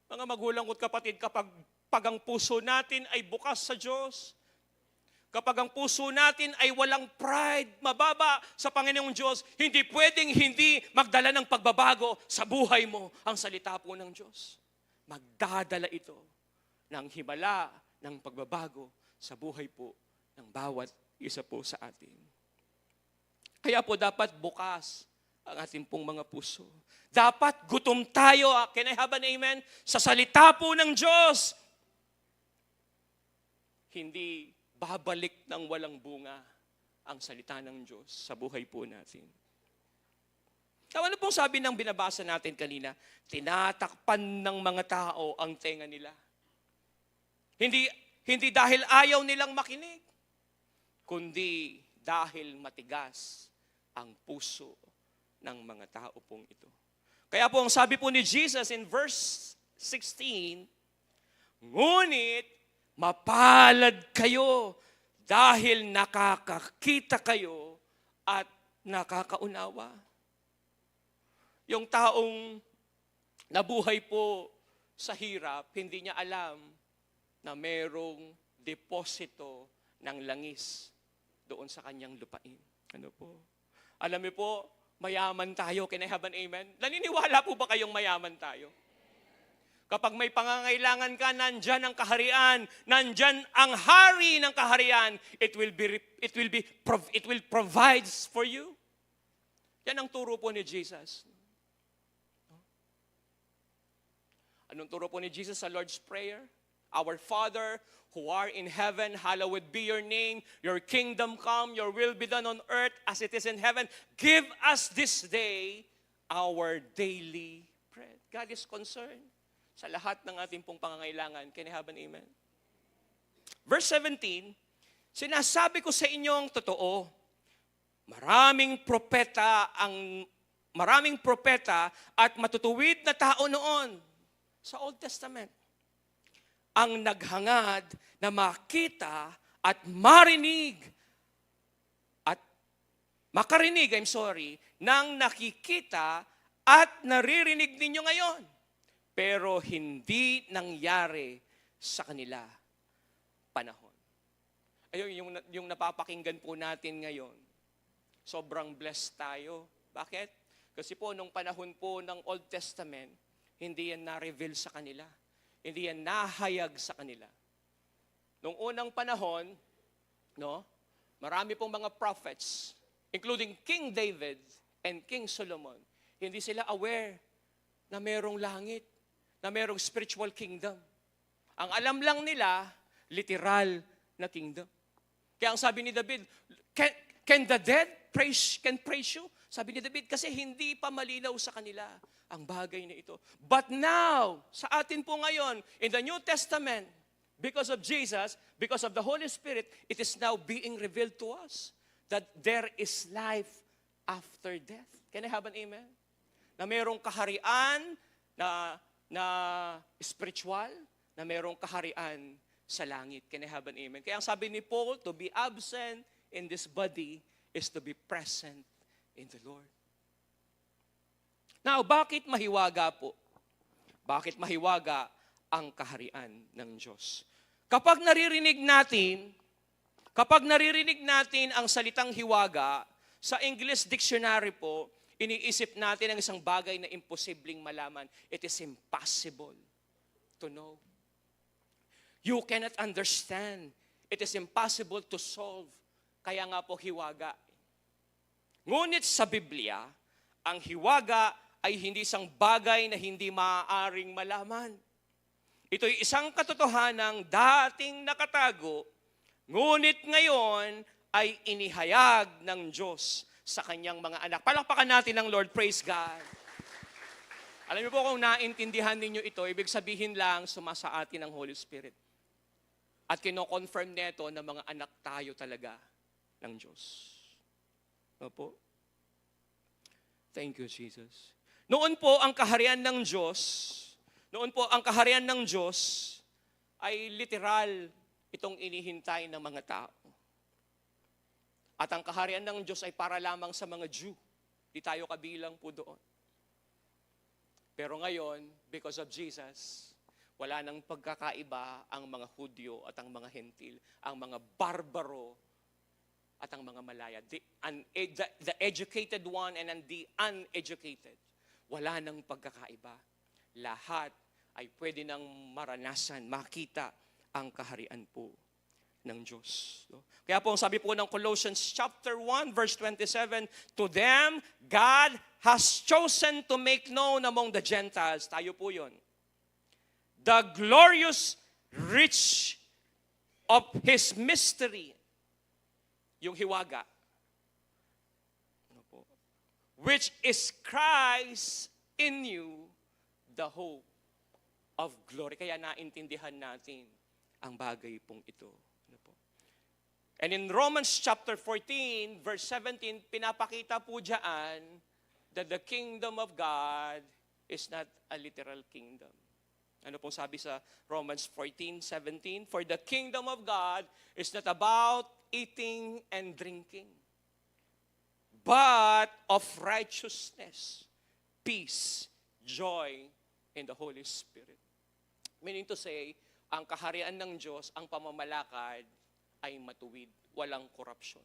Mga magulang ko't kapatid, kapag ang puso natin ay bukas sa Diyos, kapag ang puso natin ay walang pride, mababa sa Panginoong Diyos, hindi pwedeng hindi magdala ng pagbabago sa buhay mo ang salita po ng Diyos. Magdadala ito ng himala ng pagbabago sa buhay po ng bawat isa po sa atin. Kaya po dapat bukas ang ating pong mga puso. Dapat gutom tayo, can I have an amen? Sa salita po ng Diyos. Hindi babalik ng walang bunga ang salita ng Diyos sa buhay po natin. Ano pong sabi ng binabasa natin kanina? Tinatakpan ng mga tao ang tenga nila. Hindi dahil ayaw nilang makinig, kundi dahil matigas ang puso ng mga tao pong ito. Kaya po ang sabi po ni Jesus in verse 16, ngunit mapalad kayo dahil nakakakita kayo at nakakaunawa. Yung taong nabuhay po sa hirap, hindi niya alam na merong deposito ng langis doon sa kanyang lupain. Ano po? Alam niyo po, mayaman tayo. Can I have an amen? Naniniwala po ba kayong mayaman tayo? Kapag may pangangailangan ka, nandyan ang kaharian, nandyan ang hari ng kaharian, it will provide for you. Yan ang turo po ni Jesus. Anong turo po ni Jesus sa Lord's Prayer? Our Father, who are in heaven, hallowed be your name. Your kingdom come, your will be done on earth as it is in heaven. Give us this day our daily bread. God is concerned sa lahat ng ating pong pangangailangan. Can I have an amen? Verse 17, sinasabi ko sa inyong totoo, maraming propeta at matutuwid na tao noon sa Old Testament ang naghangad na makita at makarinig ng nakikita at naririnig ninyo ngayon. Pero hindi nangyari sa kanila panahon. Ayun, yung napapakinggan po natin ngayon. Sobrang blessed tayo. Bakit? Kasi po, nung panahon po ng Old Testament, hindi yan na-reveal sa kanila. Hindi yan nahayag sa kanila. Nung unang panahon, marami pong mga prophets, including King David and King Solomon, hindi sila aware na merong langit, na merong spiritual kingdom. Ang alam lang nila, literal na kingdom. Kaya ang sabi ni David, can the dead praise you? Sabi ni David, kasi hindi pa malinaw sa kanila ang bagay na ito. But now, sa atin po ngayon, in the New Testament, because of Jesus, because of the Holy Spirit, it is now being revealed to us that there is life after death. Can I have an amen? Na merong kaharian na spiritual, na merong kaharian sa langit. Can I have an amen? Kaya ang sabi ni Paul, to be absent in this body is to be present in the Lord. Now, bakit mahiwaga po? Bakit mahiwaga ang kaharian ng Diyos? Kapag naririnig natin ang salitang hiwaga, sa English Dictionary po, iniisip natin ang isang bagay na imposibleng malaman. It is impossible to know. You cannot understand. It is impossible to solve. Kaya nga po hiwaga. Ngunit sa Biblia, ang hiwaga ay hindi isang bagay na hindi maaaring malaman. Ito'y isang katotohanang dating nakatago, ngunit ngayon ay inihayag ng Diyos sa kanyang mga anak. Palakpakan natin ang Lord, praise God. Alam niyo po kung naintindihan ninyo ito, ibig sabihin lang sumasa atin ang Holy Spirit. At kino-confirm neto na mga anak tayo talaga ng Diyos. Opo. Thank you, Jesus. Noon po ang kaharian ng Diyos ay literal itong inihintay ng mga tao. At ang kaharian ng Diyos ay para lamang sa mga Jew. Di tayo kabilang po doon. Pero ngayon, because of Jesus, wala nang pagkakaiba ang mga Hudyo at ang mga Hentil, ang mga barbaro at ang mga malaya. The educated one and the uneducated. Wala nang pagkakaiba. Lahat ay pwede nang maranasan, makita ang kaharian po ng Diyos. Kaya po, sabi po ng Colossians chapter 1, verse 27, to them, God has chosen to make known among the Gentiles, tayo po yun, the glorious rich of His mystery, yung hiwaga, which is Christ in you, the hope of glory. Kaya naintindihan natin ang bagay pong ito. And in Romans chapter 14, verse 17, pinapakita po dyan that the kingdom of God is not a literal kingdom. Ano pong sabi sa Romans 14:17? For the kingdom of God is not about eating and drinking, but of righteousness peace, joy in the Holy Spirit. Meaning to say, ang kaharian ng Diyos, ang pamamalakad ay matuwid, walang korupsyon.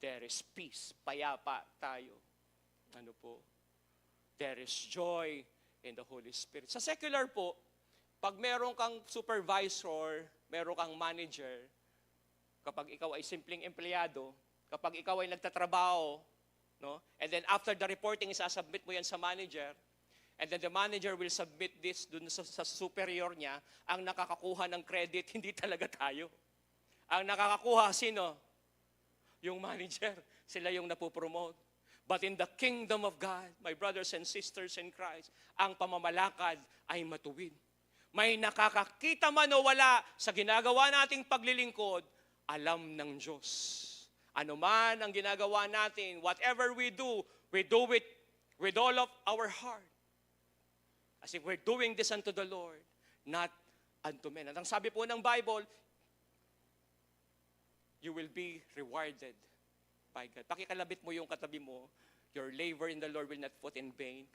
There is peace, payapa tayo. Ano po? There is joy in the Holy Spirit. Sa secular po, pag meron kang supervisor, meron kang manager, kapag ikaw ay simpleng empleyado, kapag ikaw ay nagtatrabaho, no? And then after the reporting, isasubmit mo yan sa manager, and then the manager will submit this dun sa superior niya, ang nakakakuha ng credit, hindi talaga tayo. Ang nakakakuha, sino? Yung manager. Sila yung napopromote. But in the kingdom of God, my brothers and sisters in Christ, ang pamamalakad ay matuwid. May nakakakita man o wala sa ginagawa nating paglilingkod, alam ng Diyos. Ano man ang ginagawa natin, whatever we do it with all of our heart. As if we're doing this unto the Lord, not unto men. At ang sabi po ng Bible, you will be rewarded by God. Pakikalabit mo yung katabi mo, your labor in the Lord will not put in vain.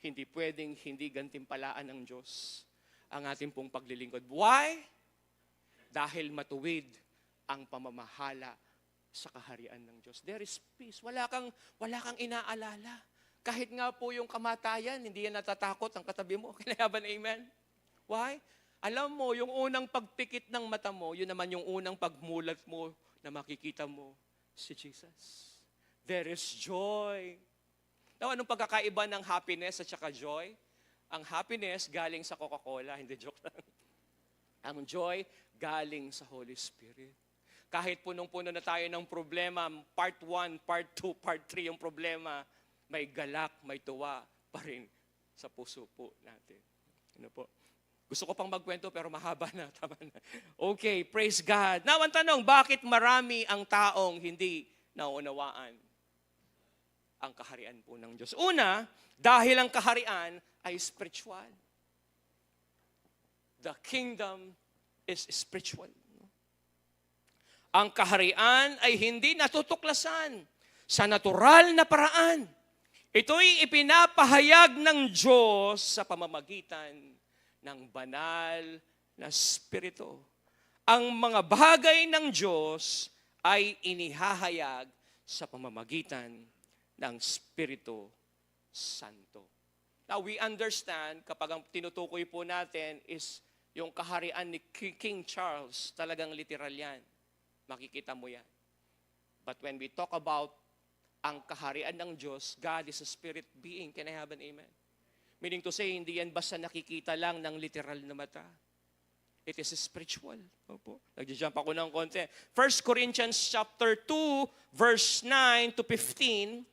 Hindi pwedeng hindi gantimpalaan ng Diyos ang ating pong paglilingkod. Why? Dahil matuwid ang pamamahala sa kaharian ng Diyos. There is peace. Wala kang inaalala. Kahit nga po yung kamatayan, hindi yan natatakot ang katabi mo. Kinayaban, amen? Why? Alam mo, yung unang pagpikit ng mata mo, yun naman yung unang pagmulat mo na makikita mo si Jesus. There is joy. Now, anong pagkakaiba ng happiness at saka joy? Ang happiness galing sa Coca-Cola, hindi joke lang. Ang joy galing sa Holy Spirit. Kahit punong-puno na tayo ng problema, part 1, part 2, part 3 yung problema, may galak, may tuwa pa rin sa puso po natin. Ano po? Gusto ko pang magkwento pero mahaba na. Tama na. Okay, praise God. Now, ang tanong, bakit marami ang taong hindi naunawaan ang kaharian po ng Diyos? Una, dahil ang kaharian ay spiritual. The kingdom is spiritual. Ang kaharian ay hindi natutuklasan sa natural na paraan. Ito'y ipinapahayag ng Diyos sa pamamagitan ng banal na Espiritu. Ang mga bagay ng Diyos ay inihahayag sa pamamagitan ng Espiritu Santo. Now, we understand, kapag ang tinutukoy po natin is yung kaharian ni King Charles, talagang literal yan. Makikita mo yan. But when we talk about ang kaharian ng Diyos, God is a spirit being. Can I have an amen? Meaning to say, hindi yan basta nakikita lang ng literal na mata. It is spiritual. Opo. Nag-jump ako ng konti. 1 Corinthians chapter 2, verse 9 to 15,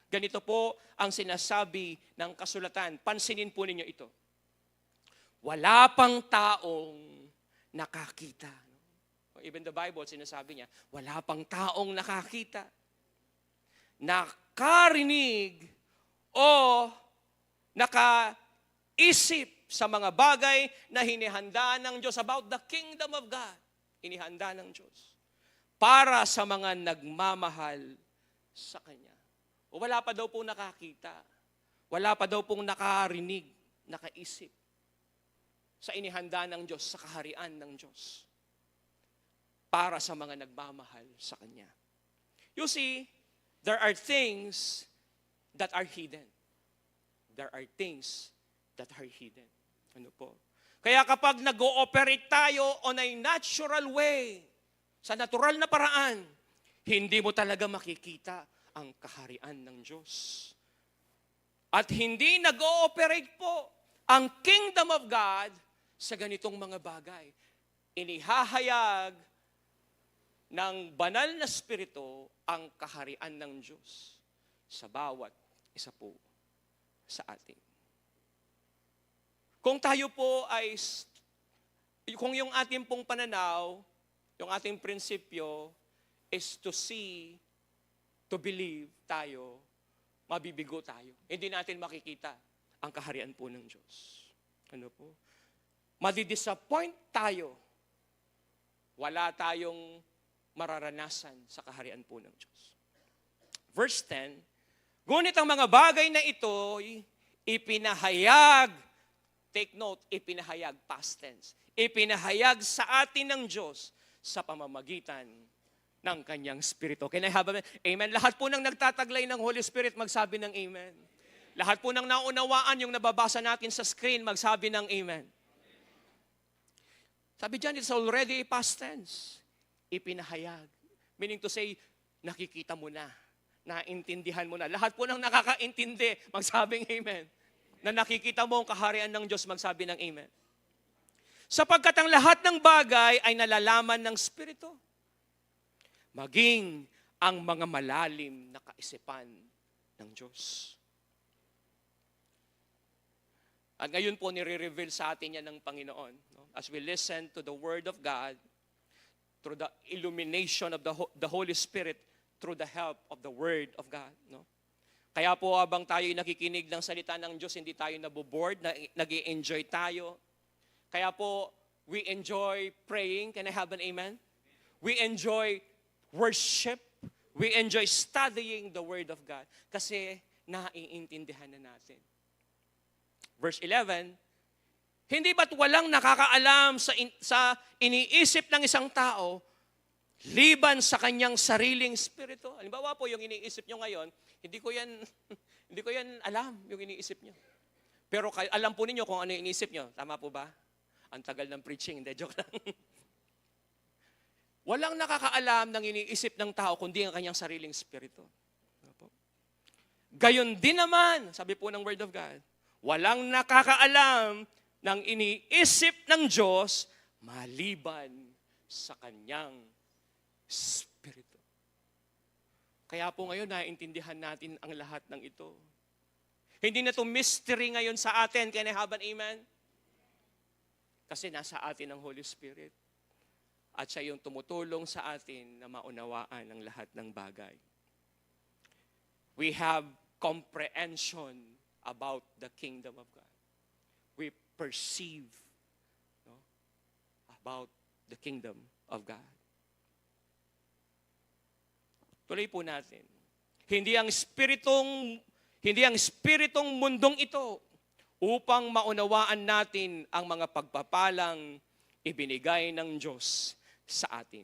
ganito po ang sinasabi ng kasulatan. Pansinin po ninyo ito. Wala pang taong nakakita. Even the Bible, sinasabi niya, wala pang taong nakakita, nakarinig, o nakaisip sa mga bagay na hinihanda ng Diyos about the kingdom of God. Inihanda ng Diyos para sa mga nagmamahal sa Kanya. O wala pa daw pong nakakita. Wala pa daw pong nakarinig, nakaisip sa inihanda ng Diyos, sa kaharian ng Diyos para sa mga nagmamahal sa Kanya. You see, there are things that are hidden. There are things that are hidden. Ano po? Kaya kapag nag-ooperate tayo on a natural way, sa natural na paraan, hindi mo talaga makikita ang kaharian ng Diyos. At hindi nag-ooperate po ang kingdom of God sa ganitong mga bagay. Inihahayag ng banal na spirito ang kaharian ng Diyos sa bawat isa po sa atin. Kung tayo po ay, kung yung ating pong pananaw, yung ating prinsipyo is to see, to believe tayo, mabibigo tayo. Hindi natin makikita ang kaharian po ng Diyos. Ano po? Madidisappoint tayo. Wala tayong mararanasan sa kaharian po ng Diyos. Verse 10, Ngunit ang mga bagay na ito, ipinahayag, take note, ipinahayag, past tense, ipinahayag sa atin ng Diyos sa pamamagitan ng Kanyang Espiritu. Can I have a amen? Lahat po ng nagtataglay ng Holy Spirit, magsabi ng amen. Lahat po ng naunawaan yung nababasa natin sa screen, magsabi ng amen. Sabi dyan, it's already past tense. Ipinahayag. Meaning to say, nakikita mo na, naintindihan mo na. Lahat po ng nakakaintindi, magsabing amen. Na nakikita mo ang kaharian ng Diyos, magsabi ng amen. Sapagkat ang lahat ng bagay ay nalalaman ng Espiritu. Maging ang mga malalim na kaisipan ng Diyos. At ngayon po, nire-reveal sa atin yan ng Panginoon. No? As we listen to the Word of God, through the illumination of the Holy Spirit, through the help of the Word of God. No? Kaya po, habang tayo nakikinig ng salita ng Diyos, hindi tayo naboboard, nag-i-enjoy tayo. Kaya po, we enjoy praying. Can I have an amen? We enjoy worship. We enjoy studying the Word of God. Kasi naiintindihan na natin. Verse 11, hindi ba't walang nakakaalam sa iniisip ng isang tao liban sa kanyang sariling spirito? Halimbawa po, yung iniisip nyo ngayon, hindi ko yan alam, yung iniisip nyo. Pero alam po ninyo kung ano yung iniisip nyo. Tama po ba? Ang tagal ng preaching, hindi, joke lang. Walang nakakaalam ng iniisip ng tao kundi ang kanyang sariling spirito. Gayon din naman, sabi po ng Word of God, walang nakakaalam ng iniisip ng Diyos maliban sa kanyang spirito. Kaya po ngayon, naiintindihan natin ang lahat ng ito. Hindi na ito mystery ngayon sa atin. Can I have an amen? Kasi nasa atin ang Holy Spirit. At siya yung tumutulong sa atin na maunawaan ang lahat ng bagay. We have comprehension about the kingdom of God. We perceive about the kingdom of God. Tuloy po natin. Hindi ang spiritong mundong ito upang maunawaan natin ang mga pagpapalang ibinigay ng Diyos sa atin.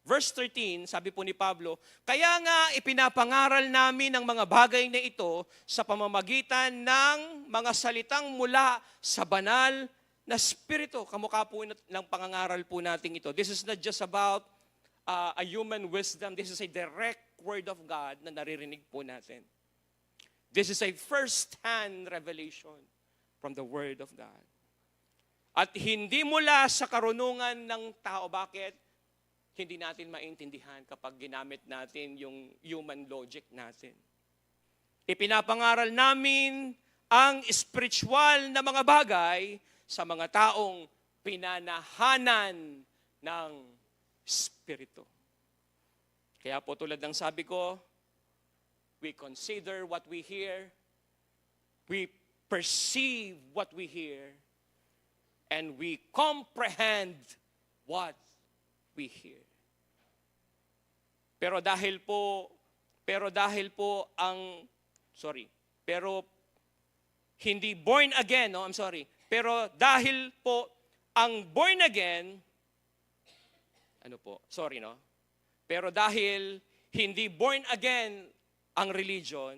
Verse 13, sabi po ni Pablo, kaya nga ipinapangaral namin ang mga bagay na ito sa pamamagitan ng mga salitang mula sa banal na spirito. Kamukha po ng pangangaral po natin ito. This is not just about a human wisdom. This is a direct word of God na naririnig po natin. This is a first-hand revelation from the word of God. At hindi mula sa karunungan ng tao. Bakit? Hindi natin maintindihan kapag ginamit natin yung human logic natin. Ipinapangaral namin ang spiritual na mga bagay sa mga taong pinanahanan ng Espiritu. Kaya po tulad ng sabi ko, we consider what we hear, we perceive what we hear, and we comprehend what we hear. Pero hindi born again, pero dahil po ang born again, pero dahil hindi born again ang religion,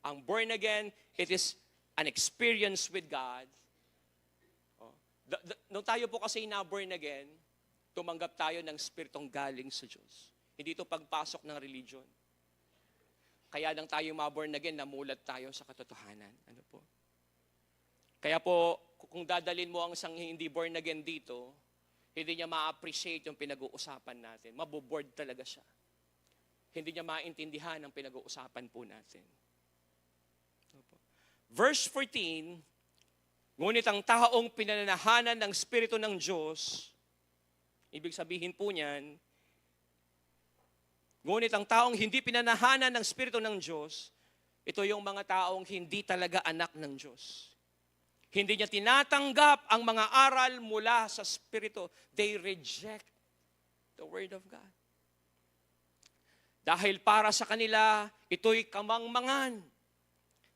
ang born again, it is an experience with God. Nung tayo po kasi na-born again, tumanggap tayo ng spiritong galing sa Diyos. Hindi ito pagpasok ng religion. Kaya nang tayo ma-born again, namulat tayo sa katotohanan. Ano po? Kaya po, kung dadalin mo ang isang hindi born again dito, hindi niya ma-appreciate yung pinag-uusapan natin. Maboboard talaga siya. Hindi niya maintindihan ang pinag-uusapan po natin. Ano po? Verse 14, ngunit ang taong pinananahanan ng Espiritu ng Diyos, ibig sabihin po niyan, ngunit ang taong hindi pinanahanan ng Espiritu ng Diyos, ito yung mga taong hindi talaga anak ng Diyos. Hindi niya tinatanggap ang mga aral mula sa Espiritu. They reject the Word of God. Dahil para sa kanila, ito'y kamangmangan.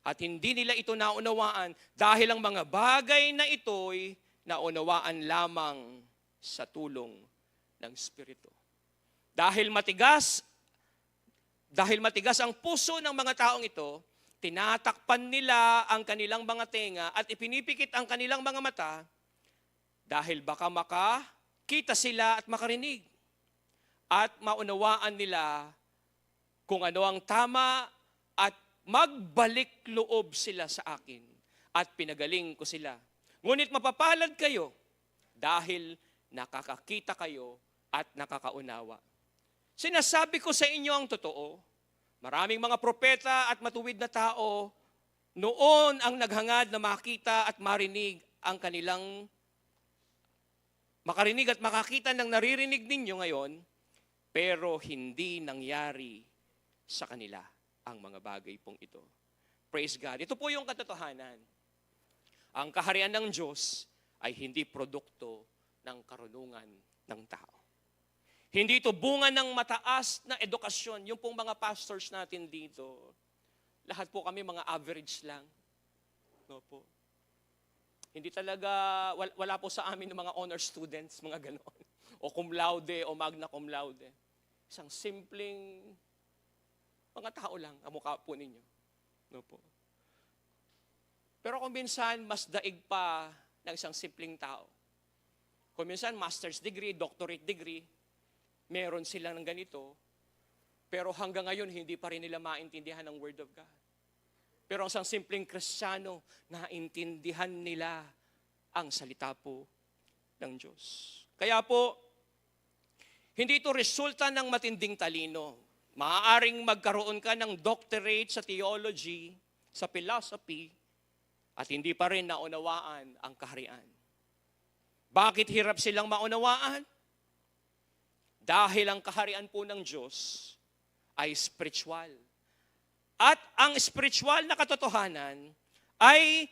At hindi nila ito naunawaan dahil ang mga bagay na ito'y naunawaan lamang sa tulong ng Espiritu. Dahil matigas ang puso ng mga taong ito, tinatakpan nila ang kanilang mga tenga at ipinipikit ang kanilang mga mata dahil baka makakita sila at makarinig at maunawaan nila kung ano ang tama at magbalik loob sila sa akin at pinagaling ko sila. Ngunit mapapalad kayo dahil nakakakita kayo at nakakaunawa. Sinasabi ko sa inyo ang totoo. Maraming mga propeta at matuwid na tao noon ang naghangad na makita at marinig ang kanilang makarinig at makakita ng naririnig ninyo ngayon, pero hindi nangyari sa kanila ang mga bagay pong ito. Praise God. Ito po yung katotohanan. Ang kaharian ng Diyos ay hindi produkto ng karunungan ng tao. Hindi ito bunga ng mataas na edukasyon. Yung pong mga pastors natin dito, lahat po kami mga average lang. No po. Hindi talaga, wala po sa amin ng mga honor students, mga ganon. O cum laude, o magna cum laude. Isang simpleng mga tao lang ang mukha po ninyo. No po. Pero kung minsan, mas daig pa ng isang simpleng tao. Kung minsan, master's degree, doctorate degree, meron sila ng ganito, pero hanggang ngayon, hindi pa rin nila maintindihan ang Word of God. Pero ang isang simpleng Kristiyano, naintindihan nila ang salita po ng Diyos. Kaya po, hindi ito resulta ng matinding talino. Maaaring magkaroon ka ng doctorate sa theology, sa philosophy, at hindi pa rin naunawaan ang kaharian. Bakit hirap silang maunawaan? Dahil ang kaharian po ng Diyos ay spiritual. At ang spiritual na katotohanan ay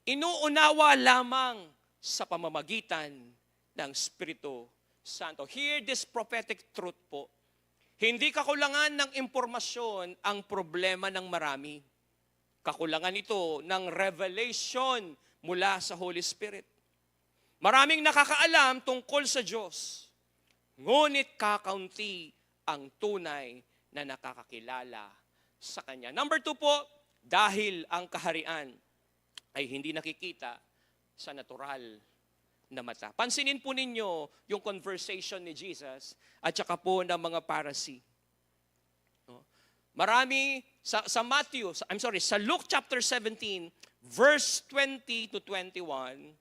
inuunawa lamang sa pamamagitan ng Espiritu Santo. Hear this prophetic truth po. Hindi kakulangan ng impormasyon ang problema ng marami. Kakulangan ito ng revelation mula sa Holy Spirit. Maraming nakakaalam tungkol sa Diyos, ngunit kakaunti ang tunay na nakakakilala sa Kanya. Number 2 po, dahil ang kaharian ay hindi nakikita sa natural na mata. Pansinin po ninyo yung conversation ni Jesus at saka po ng mga Pharisee. No? Marami sa Luke chapter 17, verse 20 to 21,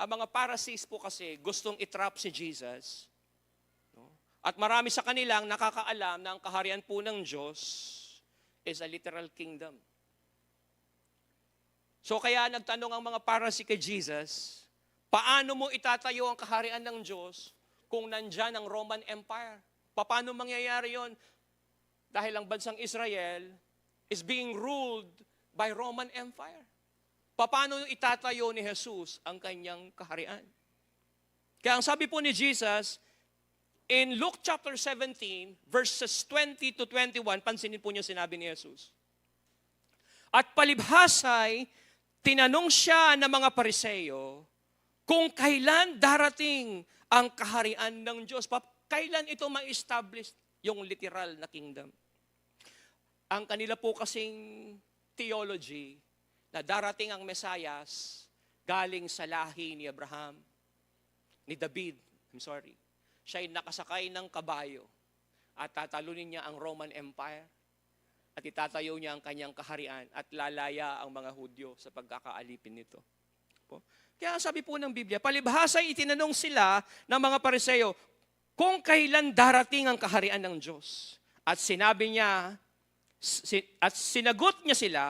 ang mga Pharisees po kasi gustong itrap si Jesus. No? At marami sa kanilang nakakaalam na ang kaharian po ng Diyos is a literal kingdom. So kaya nagtanong ang mga Pharisee kay Jesus, paano mo itatayo ang kaharian ng Diyos kung nandyan ang Roman Empire? Paano mangyayari yon? Dahil ang bansang Israel is being ruled by Roman Empire. Paano itatayo ni Jesus ang kanyang kaharian? Kaya ang sabi po ni Jesus, in Luke chapter 17, verses 20 to 21, pansinin po niyo sinabi ni Jesus. At palibhasay, tinanong siya ng mga Pariseo, kung kailan darating ang kaharian ng Diyos. Kailan ito ma-establish yung literal na kingdom? Ang kanila po kasing theology na darating ang Mesayas galing sa lahi ni Abraham, ni David, Siya'y nakasakay ng kabayo at tatalunin niya ang Roman Empire at itatayo niya ang kanyang kaharian at lalaya ang mga Hudyo sa pagkakaalipin nito. Kaya sabi po ng Biblia, palibhasay itinanong sila ng mga Pariseo kung kailan darating ang kaharian ng Diyos. At sinabi niya, at sinagot niya sila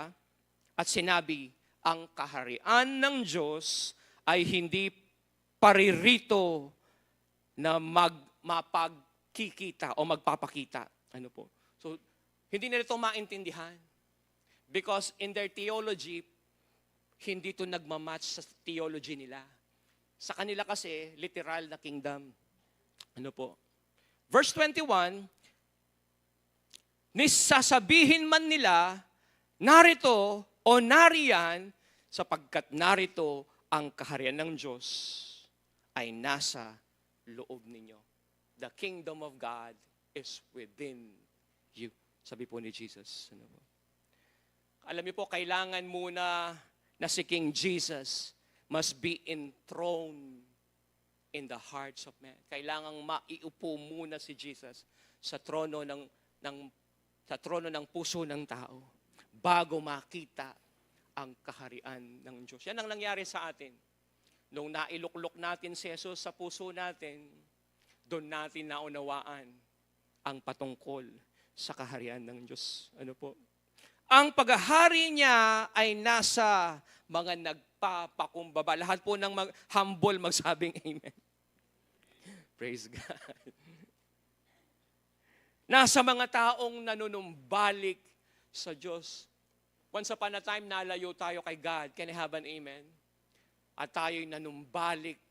at sinabi, ang kaharian ng Diyos ay hindi paririto na mapagkikita o magpapakita. Ano po? So, hindi nila ito maintindihan. Because in their theology, hindi ito nagmamatch sa theology nila. Sa kanila kasi, literal na kingdom. Ano po? Verse 21, nisasabihin man nila narito o nariyan sapagkat narito ang kaharian ng Diyos ay nasa loob ninyo. The kingdom of God is within you. Sabi po ni Jesus. Alam niyo po, kailangan muna na si King Jesus must be enthroned in the hearts of men. Kailangang maiupo muna si Jesus sa trono ng puso ng tao bago makita ang kaharian ng Diyos. Yan ang nangyari sa atin. Nung nailuklok natin si Jesus sa puso natin, doon natin naunawaan ang patungkol sa kaharian ng Diyos. Ano po? Ang paghahari niya ay nasa mga nagpapakumbaba. Lahat po ng humble magsabing amen. Praise God. Nasa mga taong nanunumbalik sa Diyos. Once upon a time, nalayo tayo kay God. Can I have an amen? At tayo'y nanumbalik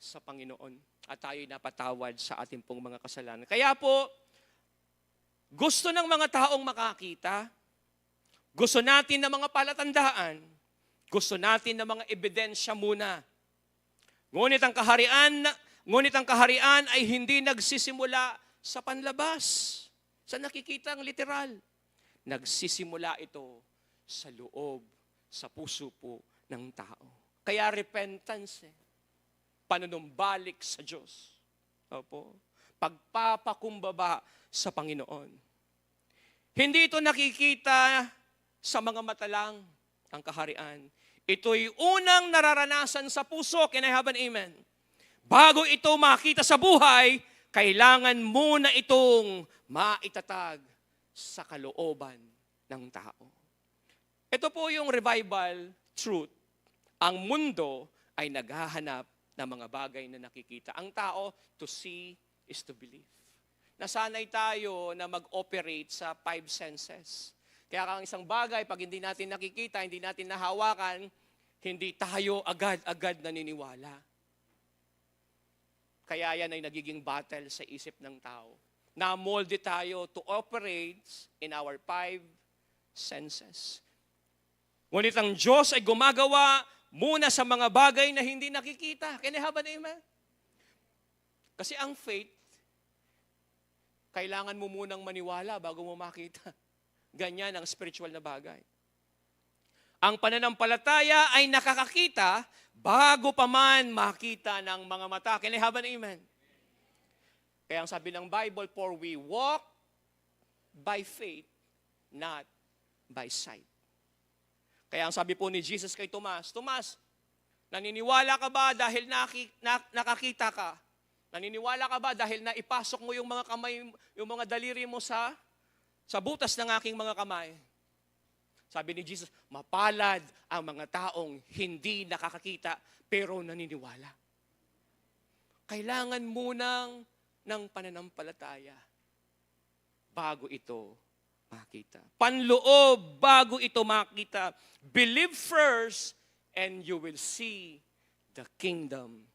sa Panginoon. At tayo'y napatawad sa ating pong mga kasalanan. Kaya po, gusto ng mga taong makakita, gusto natin ng mga palatandaan, gusto natin ng mga ebidensya muna. Ngunit ang kaharian ay hindi nagsisimula sa panlabas, sa nakikitang literal. Nagsisimula ito sa loob, sa puso po ng tao. Kaya repentance, panunumbalik sa Diyos. Opo. Pagpapakumbaba sa Panginoon. Hindi ito nakikita sa mga mata lang ang kaharian. Ito'y unang nararanasan sa puso. Can I have an amen? Bago ito makita sa buhay, kailangan muna itong maitatag sa kalooban ng tao. Ito po yung revival truth. Ang mundo ay naghahanap ng mga bagay na nakikita. Ang tao, to see is to believe. Nasanay tayo na mag-operate sa 5 senses. Kaya ang isang bagay, pag hindi natin nakikita, hindi natin nahawakan, hindi tayo agad-agad naniniwala. Kaya yan ay nagiging battle sa isip ng tao. Na-molde tayo to operate in our 5 senses. Ngunit ang Diyos ay gumagawa muna sa mga bagay na hindi nakikita. Can I have an amen? Kasi ang faith, kailangan mo munang maniwala bago mo makita. Ganyan ang spiritual na bagay. Ang pananampalataya ay nakakakita bago pa man makita ng mga mata. Can I have an amen? Kaya ang sabi ng Bible, for we walk by faith, not by sight. Kaya ang sabi po ni Jesus kay Tomas, Tomas, naniniwala ka ba dahil nakakita ka? Naniniwala ka ba dahil naipasok mo yung mga kamay, yung mga daliri mo sa butas ng aking mga kamay? Sabi ni Jesus, mapalad ang mga taong hindi nakakakita pero naniniwala. Kailangan munang ng pananampalataya bago ito makita. Panloob bago ito makita. Believe first and you will see the kingdom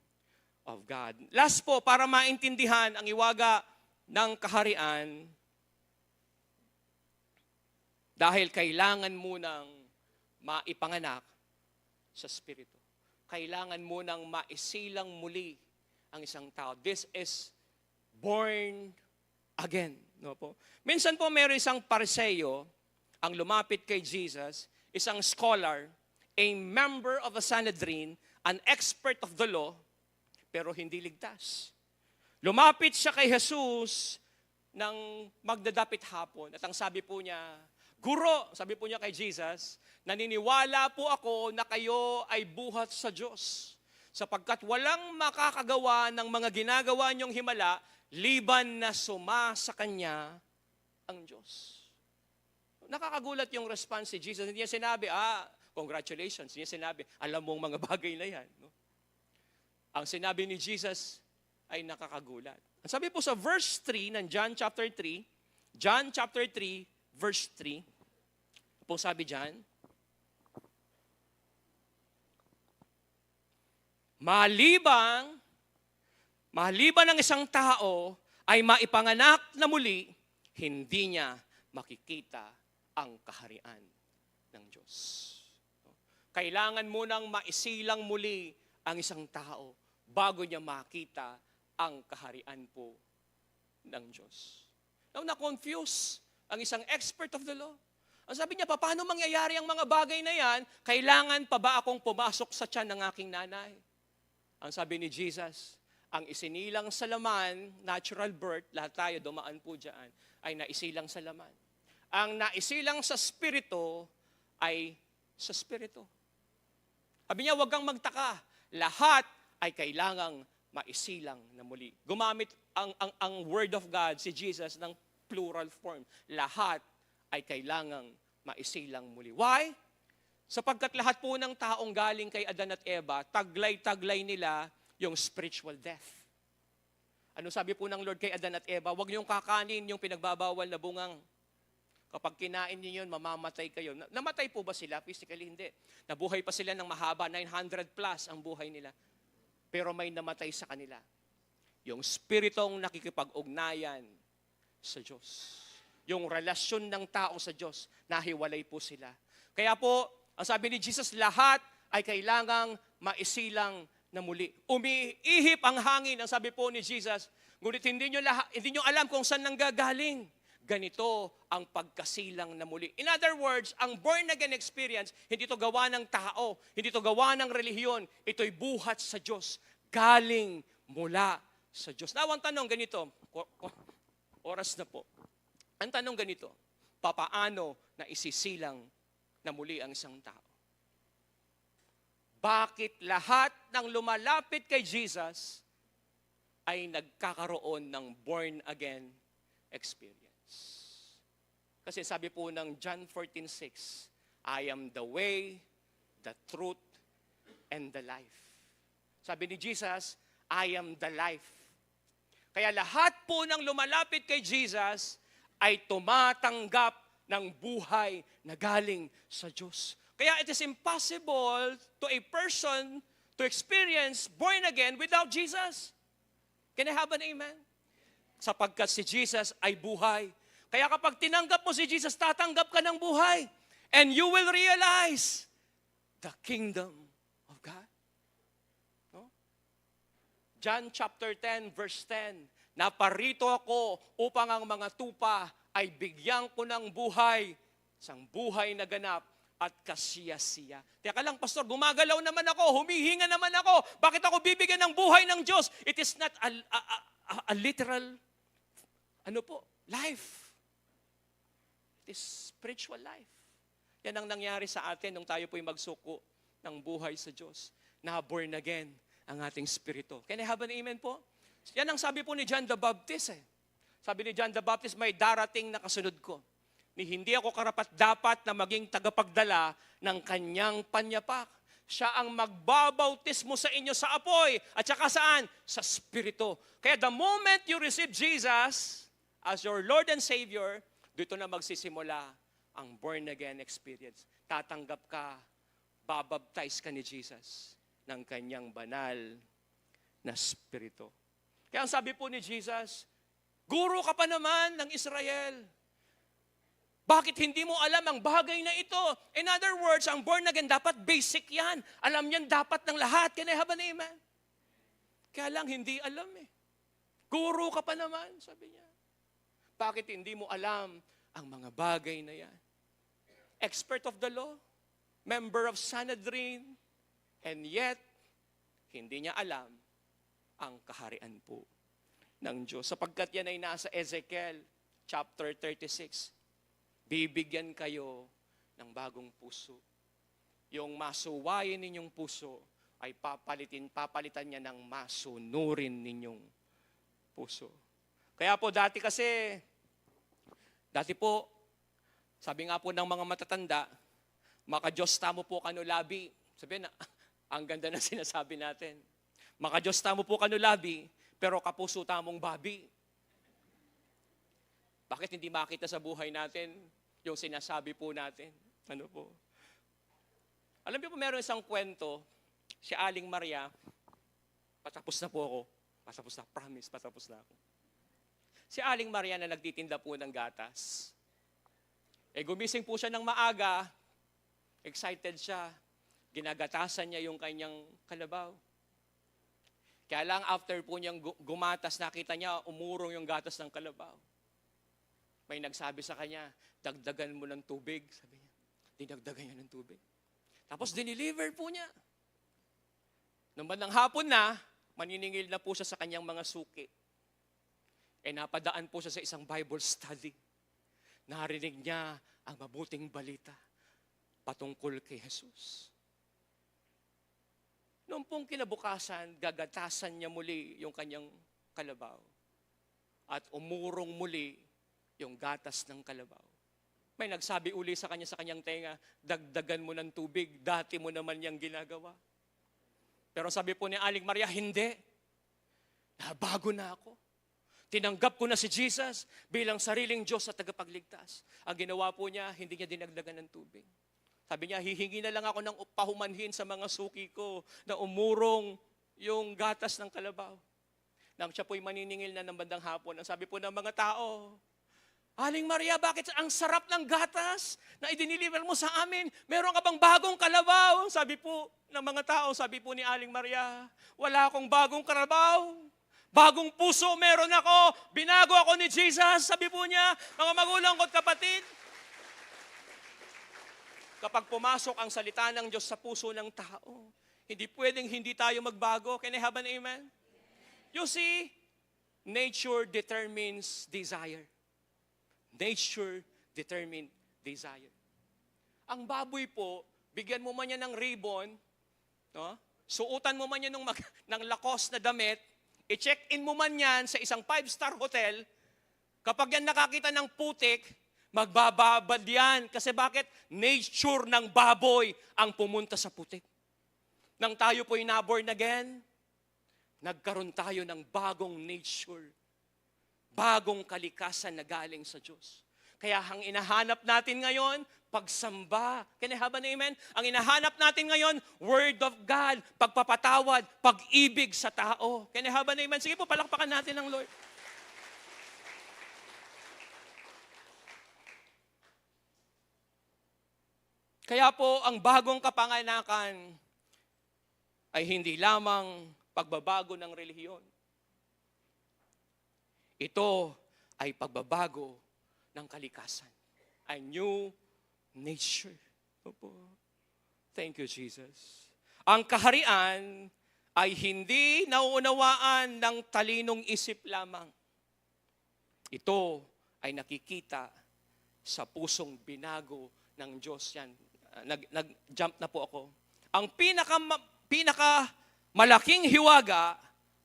of God. Last po, para maintindihan ang iwaga ng kaharian, dahil kailangan munang maipanganak sa Espiritu. Kailangan munang maisilang muli ang isang tao. This is born again. No po? Minsan po meron isang Pariseo ang lumapit kay Jesus, isang scholar, a member of the Sanhedrin, an expert of the law, pero hindi ligtas. Lumapit siya kay Jesus nang magdadapit hapon. At ang sabi po niya, Guro, sabi po niya kay Jesus, naniniwala po ako na kayo ay buhat sa Diyos. Sapagkat walang makakagawa ng mga ginagawa niyong himala, liban na sa Kanya ang Diyos. Nakakagulat yung response si Jesus. Hindi niya sinabi, congratulations. Hindi niya sinabi, alam mong mga bagay na yan. No? Ang sinabi ni Jesus ay nakakagulat. Ang sabi po sa verse 3 ng John chapter 3, verse 3, po sabi dyan, maliban ng isang tao ay maipanganak na muli, hindi niya makikita ang kaharian ng Diyos. Kailangan munang maisilang muli ang isang tao bago niya makita ang kaharian po ng Diyos. Now, na-confuse ang isang expert of the law. Ang sabi niya, paano mangyayari ang mga bagay na yan? Kailangan pa ba akong pumasok sa tiyan ng aking nanay? Ang sabi ni Jesus, ang isinilang sa laman, natural birth, lahat tayo dumaan po dyan, ay naisilang sa laman. Ang naisilang sa spirito ay sa spirito. Sabi niya, huwag kang magtaka. Lahat ay kailangang maisilang na muli. Gumamit ang word of God, si Jesus, ng plural form. Lahat ay kailangang maisilang muli. Why? Sapagkat lahat po ng taong galing kay Adan at Eva, taglay-taglay nila yung spiritual death. Ano sabi po ng Lord kay Adan at Eva? Huwag niyong kakanin yung pinagbabawal na bungang. Kapag kinain niyo yun, mamamatay kayo. Namatay po ba sila? Physically, hindi. Nabuhay pa sila ng mahaba, 900 plus ang buhay nila. Pero may namatay sa kanila. Yung spiritong nakikipag-ugnayan sa Diyos. Yung relasyon ng tao sa Diyos, nahiwalay po sila. Kaya po, ang sabi ni Jesus, lahat ay kailangang maisilang na muli. Umiihip ang hangin, ang sabi po ni Jesus, ngunit hindi nyo alam kung saan nanggagaling. Ganito ang pagkasilang na muli. In other words, ang born-again experience, hindi ito gawa ng tao, hindi ito gawa ng relihiyon, ito'y buhat sa Diyos, galing mula sa Diyos. Now, ang tanong ganito, oras na po. Ang tanong ganito, papaano na isisilang na muli ang isang tao? Bakit lahat ng lumalapit kay Jesus ay nagkakaroon ng born-again experience? Kasi sabi po ng John 14:6, I am the way, the truth, and the life. Sabi ni Jesus, I am the life. Kaya lahat po ng lumalapit kay Jesus ay tumatanggap ng buhay na galing sa Diyos. Kaya it is impossible to a person to experience born again without Jesus. Can I have an amen? Sapagkat si Jesus ay buhay. Kaya kapag tinanggap mo si Jesus, tatanggap ka ng buhay. And you will realize the kingdom of God. No? John chapter 10, verse 10. Naparito ako upang ang mga tupa ay bigyan ko ng buhay, isang buhay na ganap at kasiyasiya. Teka lang, pastor, gumagalaw naman ako, humihinga naman ako. Bakit ako bibigyan ng buhay ng Diyos? It is not a literal, life. It is spiritual life. Yan ang nangyari sa atin nung tayo po'y magsuko ng buhay sa Diyos. Na born again ang ating spirito. Can I have an amen po? Yan ang sabi po ni John the Baptist. Sabi ni John the Baptist, may darating na kasunod ko. Ni hindi ako karapat-dapat na maging tagapagdala ng kanyang panyapak. Siya ang magbabautismo sa inyo sa apoy. At saka saan? Sa Spirito. Kaya the moment you receive Jesus as your Lord and Savior, dito na magsisimula ang born-again experience. Tatanggap ka, babaptize ka ni Jesus ng kanyang banal na Spirito. Kaya ang sabi po ni Jesus, guro ka pa naman ng Israel. Bakit hindi mo alam ang bagay na ito? In other words, ang born again, dapat basic yan. Alam niyan dapat ng lahat. Can I have an amen? Kaya lang, hindi alam eh. Guro ka pa naman, sabi niya. Bakit hindi mo alam ang mga bagay na yan? Expert of the law, member of Sanhedrin, and yet, hindi niya alam ang kaharian po ng Diyos. Sapagkat yan ay nasa Ezekiel chapter 36. Bibigyan kayo ng bagong puso. Yung masuwayin ninyong puso ay papalitan niya ng masunurin ninyong puso. Kaya po dati po, sabi nga po ng mga matatanda, maka-Diyos tamo po kanulabi. Sabi na, ang ganda na sinasabi natin. Maka-Diyos tamo po kanulabi, pero kapuso tamong babi. Bakit hindi makita sa buhay natin yung sinasabi po natin? Ano po? Alam niyo po, meron isang kwento, si Aling Maria, patapos na po ako. Promise, patapos na ako. Si Aling Maria na nagtitinda po ng gatas. Gumising po siya ng maaga, Excited siya. Ginagatasan niya yung kanyang kalabaw. Kaya lang after po niyang gumatas, nakita niya umurong yung gatas ng kalabaw. May nagsabi sa kanya, dagdagan mo ng tubig. Sabi niya, dinagdagan niya ng tubig. Tapos dineliver po niya. Nung bandang hapon na, maniningil na po siya sa kanyang mga suki. Napadaan po siya sa isang Bible study. Narinig niya ang mabuting balita patungkol kay Jesus. Noong pong kinabukasan, gagatasan niya muli yung kanyang kalabaw. At umurong muli yung gatas ng kalabaw. May nagsabi uli sa kanya sa kanyang tenga, dagdagan mo ng tubig, dati mo naman yung ginagawa. Pero sabi po ni Aling Maria, hindi. Nabago na ako. Tinanggap ko na si Jesus bilang sariling Diyos at tagapagligtas. Ang ginawa po niya, hindi niya dinagdagan ng tubig. Sabi niya, hihingi na lang ako ng pahumanhin sa mga suki ko na umurong yung gatas ng kalabaw. Nang siya po'y maniningil na ng bandang hapon, ang sabi po ng mga tao, Aling Maria, bakit ang sarap ng gatas na idiniliver mo sa amin? Meron ka bang bagong kalabaw? Sabi po ng mga tao, sabi po ni Aling Maria, wala akong bagong kalabaw. Bagong puso meron ako. Binago ako ni Jesus. Sabi po niya, mga magulang ko at kapatid, kapag pumasok ang salita ng Diyos sa puso ng tao, hindi pwedeng hindi tayo magbago. Can I have an amen? You see, nature determines desire. Nature determines desire. Ang baboy po, bigyan mo man yan ng ribbon, no? Suutan mo man yan ng lakos na damit, i-check-in mo man yan sa isang 5-star hotel, kapag yan nakakita ng putik, magbababad yan. Kasi bakit? Nature ng baboy ang pumunta sa putik. Nang tayo po'y na-born again, nagkaroon tayo ng bagong nature. Bagong kalikasan na galing sa Diyos. Kaya ang inahanap natin ngayon, pagsamba. Can I have an amen? Ang inahanap natin ngayon, Word of God, pagpapatawad, pag-ibig sa tao. Can I have an amen? Sige po, palakpakan natin ang Lord. Kaya po, ang bagong kapanganakan ay hindi lamang pagbabago ng relihiyon. Ito ay pagbabago ng kalikasan. A new nature. Opo. Thank you, Jesus. Ang kaharian ay hindi nauunawaan ng talinong isip lamang. Ito ay nakikita sa pusong binago ng Diyos. Yan. Nag-jump na po ako. Ang pinakamalaking hiwaga,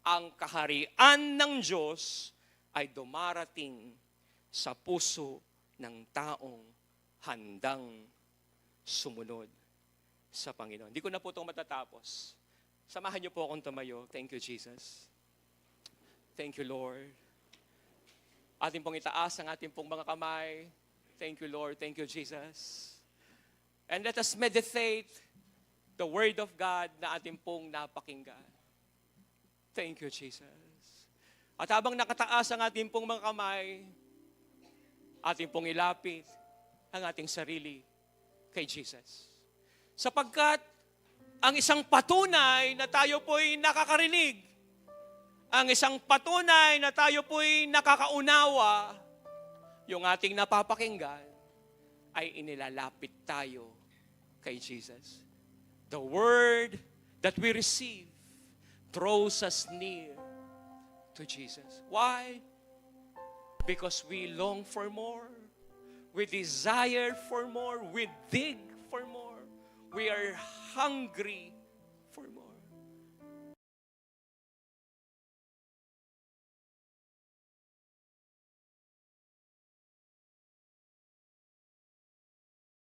ang kaharian ng Diyos ay dumarating sa puso ng taong handang sumunod sa Panginoon. Hindi ko na po itong matatapos. Samahan niyo po akong tumayo. Thank you, Jesus. Thank you, Lord. Ating pong itaas ang ating pong mga kamay. Thank you, Lord. Thank you, Jesus. And let us meditate the Word of God na ating pong napakinggan. Thank you, Jesus. At habang nakataas ang ating pong mga kamay, ating pong ilapit ang ating sarili kay Jesus. Sapagkat ang isang patunay na tayo po'y nakakarinig, ang isang patunay na tayo po'y nakakaunawa, yung ating napapakinggan, ay inilalapit tayo kay Jesus. The word that we receive draws us near to Jesus. Why? Because we long for more. We desire for more. We dig for more. We are hungry for more.